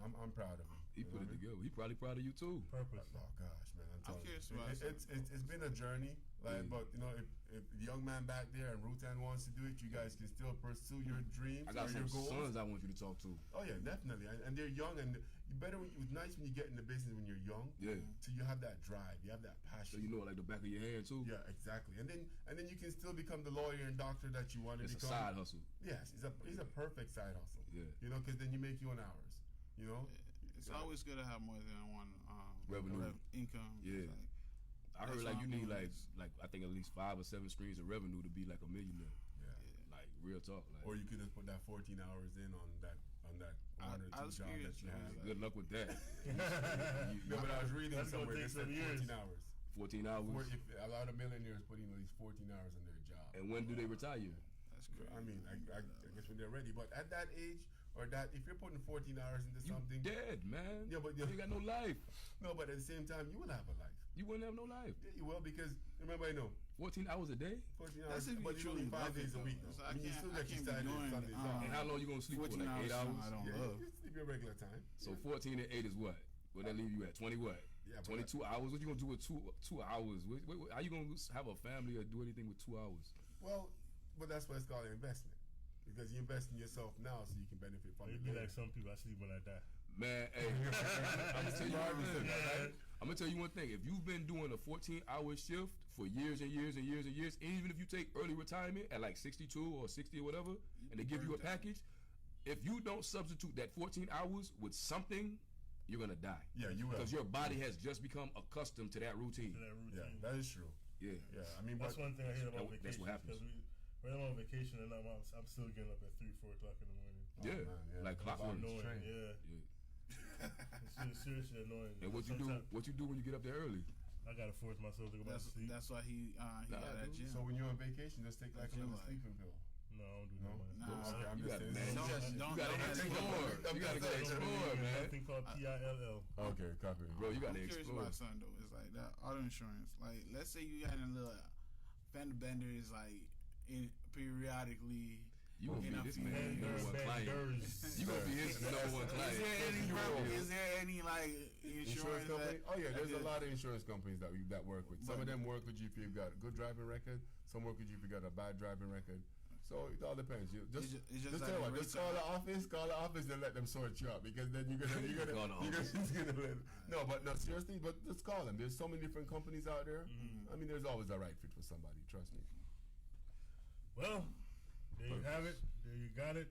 I'm proud of him. He put it together. He probably proud of you too. Purpose. Oh gosh, man, I'm telling you, curious it's been a journey. Like, but you know, if the young man back there and Rutan wants to do it, you guys can still pursue your dreams I got or some your goals. sons I want you to talk to. Oh yeah, definitely, and they're young, and you better. It's nice when you get in the business when you're young. Yeah. So you have that drive, you have that So passion. you know it like the back of your hand too. Yeah, exactly. And then you can still become the lawyer and doctor that you want to It's a become. side hustle. Yes, it's a perfect side hustle. Yeah. You know, because then you make your own hours. You know. It's always good to have more than one Revenue. income. Yeah. Like, I heard that's like why you I'm need doing like I think at least 5 or 7 streams of revenue to be like a millionaire. Yeah. Like real talk. Like Or you could just put that 14 hours in on that one or I two was job that curious, you man. have. good luck with that. No, but I was reading That's gonna somewhere they take said some years. 14 hours. 14 hours. If a lot of millionaires put in at least 14 hours on their job. And when do they retire? That's crazy. I mean, I guess when they're ready. But at that age, or that if you're putting 14 hours into You something, dead, man. Yeah, but you ain't got no life. no, but at the same time, you will have a life. You wouldn't have no life. Yeah, you will, because remember, I know 14 hours a day. 14 That's hours, if you but it's truly only 5 love it, days a though. week. So Though. I I mean, you can't- still I get your can't be Saturdays, doing, Sundays off. And how long you gonna sleep for? 14 Like 8 hours, hours? I don't Yeah, love. you sleep your regular time. So 14 and 8 is what? What that leave you at? 20 what? Yeah, but 22 hours. What you gonna do with two hours? How you gonna have a family or do anything with 2 hours? Well, but that's why it's called an investment. Because you invest in yourself now so you can benefit from It'd it be later. like some people. I sleep when I die. Man, hey, I'm gonna tell you one thing. I'm gonna tell you one thing. If you've been doing a 14-hour shift for years and years and years and years, even if you take early retirement at like 62 or 60 or whatever, and they give you a package, if you don't substitute that 14 hours with something, you're gonna die. Yeah, you will. Because your body has just become accustomed to that routine. To that routine. Yeah, that is true. Yeah. Yeah, I mean, That's but one thing I hear about that's vacation. what happens. Because we're on vacation and I'm still getting up at 3-4 o'clock in the morning. Yeah, man, yeah. like That's clockwork. annoying. Annoying, train. yeah. Yeah. It's seriously annoying. And what you do? Sometimes What you do when you get up there early? I gotta force myself to go back to sleep. That's why he got that gym. So when you're on vacation, just take like That's your another life. sleeping pill. No, I don't do No? that. Nah, Okay, I'm You just gotta saying. manage. Suggestion. Don't You gotta explore. You gotta go explore, man. Something called PILL. Okay, copy. Bro, you gotta I'm curious explore. about something though. It's like that auto insurance. Like, let's say you got a little fender bender is like periodically. You gonna be this man number one client. You gonna be his number one client. Is there any like Insurance insurance company? that? Oh yeah, there's a that- lot of insurance companies that work with. Some of them work with you if you've got a good driving record. Some work with you if you got a bad driving record. So it all depends. You just It's just like tell the what, just rates call are- the office and let them sort you out, because then you're gonna Call the office. no, but no, seriously, but just call them. There's so many different companies out there. I mean, there's always a right fit for somebody. Trust me. Well, there you have it. There you got it.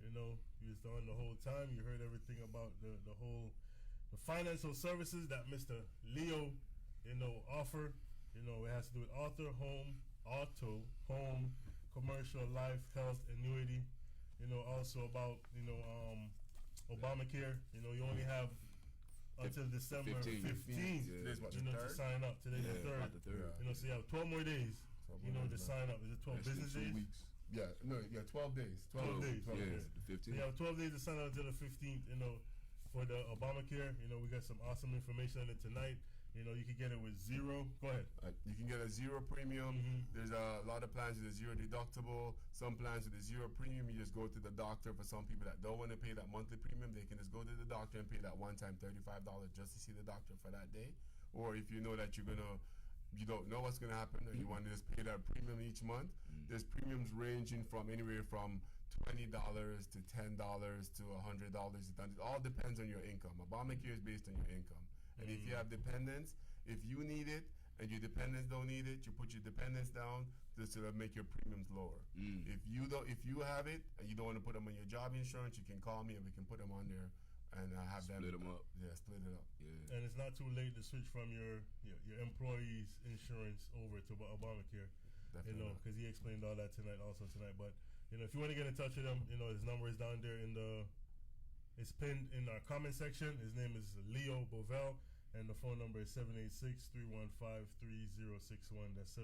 You know, you was on the whole time. You heard everything about the financial services that Mr. Leo, offer. It has to do with auto, home, commercial, life, health, annuity. Also about Obamacare. You only have until December 15th. Today's what, the To third? sign up. Today's the third. About the third. Yeah. So you have 12 more days. To sign up. Is it 12 That's in business 2 days? weeks. Yeah, 12 days. 12 days. 12 Yeah, days. the 15th. You have 12 days to sign up until the 15th, for the Obamacare. We got some awesome information on it tonight. You can get it with zero. Go ahead. You can get a zero premium. There's a lot of plans with a zero deductible. Some plans with a zero premium, you just go to the doctor. For some people that don't want to pay that monthly premium, they can just go to the doctor and pay that one-time $35 just to see the doctor for that day. Or if you know that you don't know what's gonna happen, and you want to just pay that premium each month, there's premiums ranging from anywhere from $20 to $10 to $100. It all depends on your income. Obamacare is based on your income. And if you have dependents, if you need it and your dependents don't need it, you put your dependents down just to make your premiums lower. If you have it and you don't want to put them on your job insurance, you can call me and we can put them on there and have Split them up. Yeah, split it up. Yeah. And it's not too late to switch from your employee's insurance over to Obamacare. Definitely. You know, because he explained all that tonight. But you know, if you want to get in touch with him, you know, his number is down there it's pinned in our comment section. His name is Leo Bovell, and the phone number is 786-315-3061. That's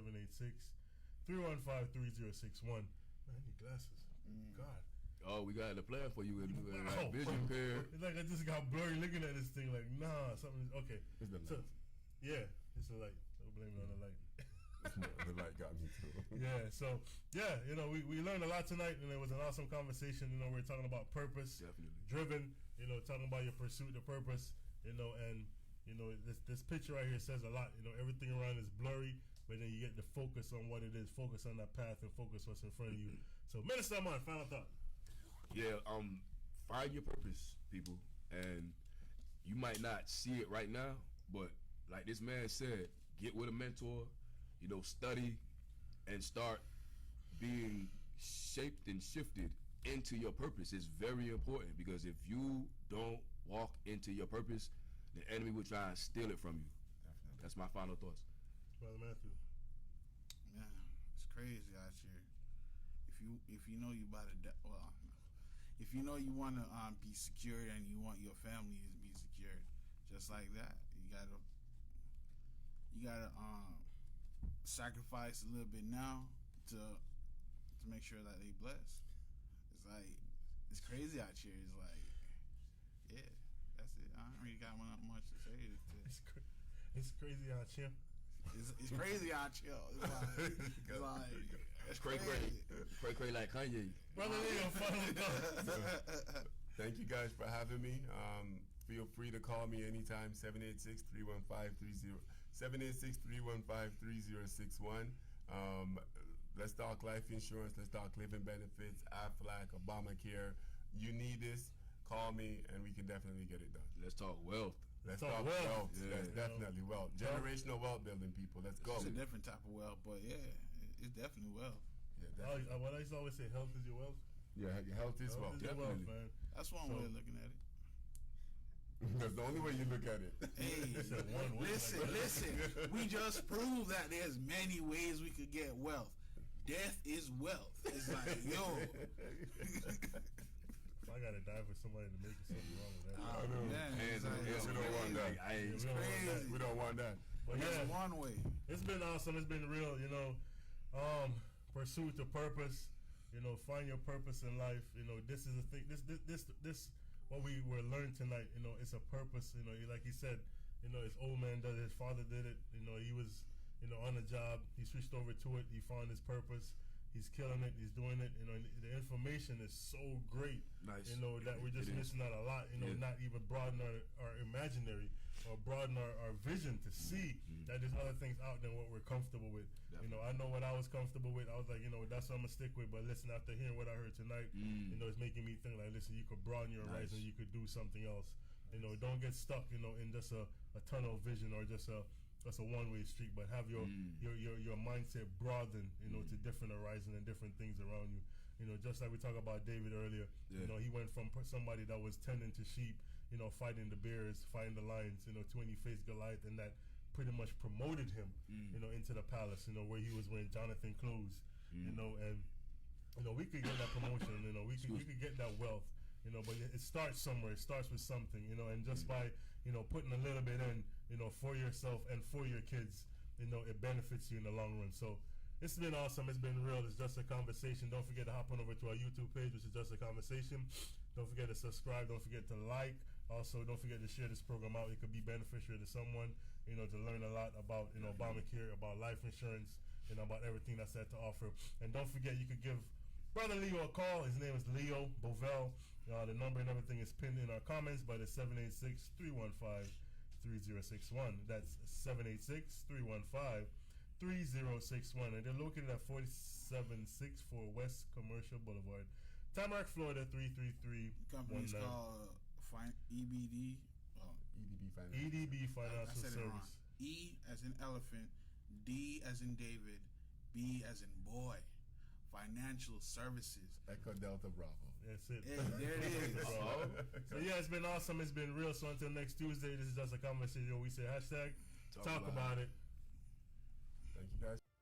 786-315-3061. Man, I need glasses. God. Oh, we got a plan for you with Wow. vision pair. It's like I just got blurry looking at this thing. Like, nah, something. Okay. It's the So, light. yeah, it's the light. Don't blame it on the light. The light got me too. Yeah. So, yeah, you know, we learned a lot tonight, and it was an awesome conversation. You know, we were talking about purpose, Definitely. driven. You know, talking about your pursuit of purpose. You know, and you know this picture right here says a lot. You know, everything around is blurry, but then you get to focus on what it is, focus on that path, and focus what's in front of you. So, Minister Amon, final thought. Yeah, find your purpose, people. And you might not see it right now, but like this man said, get with a mentor, you know, study and start being shaped and shifted into your purpose. Is very important, because if you don't walk into your purpose, the enemy will try and steal it from you. Definitely. That's my final thoughts. Brother Matthew. Man, it's crazy out here. If you know you about to if you know you want to be secured and you want your family to be secured, just like that, you gotta sacrifice a little bit now to make sure that they blessed. It's like, it's crazy out here. It's like, yeah, that's it. I don't really got much to say. It's crazy out here. It's crazy out here. It's cray like Kanye. Brother Leo, final thought. Thank you guys for having me. Feel free to call me anytime, 786-315-3061. Let's talk life insurance. Let's talk living benefits, AFLAC, Obamacare. You need this, call me, and we can definitely get it done. Let's talk wealth. Let's talk talk wealth. wealth. Yeah. That's definitely wealth. Generational wealth building, people. Let's go. It's a different type of wealth, but yeah, it's definitely wealth. Yeah, definitely. What I used to always say, health is your wealth. Yeah, your health is Health wealth. is your wealth, Definitely. man. That's one way of looking at it. That's the only way you look at it. Hey, Said one way, listen. We just proved that there's many ways we could get wealth. Death is wealth. It's like, yo. I gotta die for somebody to make it something wrong with that. I know. Man, Hands it's on like, the it's hill. We don't want that. crazy. We don't want that. We don't want that. But That's yeah, one way. it's been awesome. It's been real, you know. Pursuit to purpose. You know, find your purpose in life. You know, this is a thing. This what we were learned tonight. You know, it's a purpose. You know, like he said, you know, his old man did it. His father did it. You know, he was, you know, on the job. He switched over to it. He found his purpose. He's killing it. He's doing it. You know, the information is so great. Nice. You know, that we're just It is. missing out a lot. You know, Yeah. not even broaden our imaginary or broaden our vision to see that there's other things out than what we're comfortable with. You know, I know what I was comfortable with. I was like, you know, that's what I'm gonna stick with. But listen, after hearing what I heard tonight, you know, it's making me think like, listen, you could broaden your horizon. You could do something else. You know, don't get stuck, you know, in just a tunnel vision or just a one-way street. But have your mindset broaden, you know, to different horizon and different things around you. You know, just like we talked about David earlier. You know, he went from somebody that was tending to sheep, you know, fighting the bears, fighting the lions, you know, to when he faced Goliath, and that pretty much promoted him, you know, into the palace, you know, where he was wearing Jonathan clothes, you know, and you know, we could get that promotion, you know, we could get that wealth, you know, but it starts somewhere. It starts with something, you know, and just by, you know, putting a little bit in, you know, for yourself and for your kids, you know, it benefits you in the long run. So it's been awesome. It's been real. It's just a conversation. Don't forget to hop on over to our YouTube page, which is Just a Conversation. Don't forget to subscribe. Don't forget to like. Also, don't forget to share this program out. It could be beneficial to someone, you know, to learn a lot about, you know, Obamacare, about life insurance, you know, about everything that's had to offer. And don't forget, you could give Brother Leo a call. His name is Leo Bovell. The number and everything is pinned in our comments, but it's 786-315-3061. That's 786-315-3061. And they're located at 4764 West Commercial Boulevard, Tamarack, Florida, 33319. Company's called EBD. EDB I Financial said it wrong. Service. E as in elephant, D as in David, B as in boy. financial services. Echo Delta Bravo. That's it. Hey, there it is. So yeah, it's been awesome. It's been real. So until next Tuesday, this is just a conversation. We say hashtag talk about it. Thank you guys.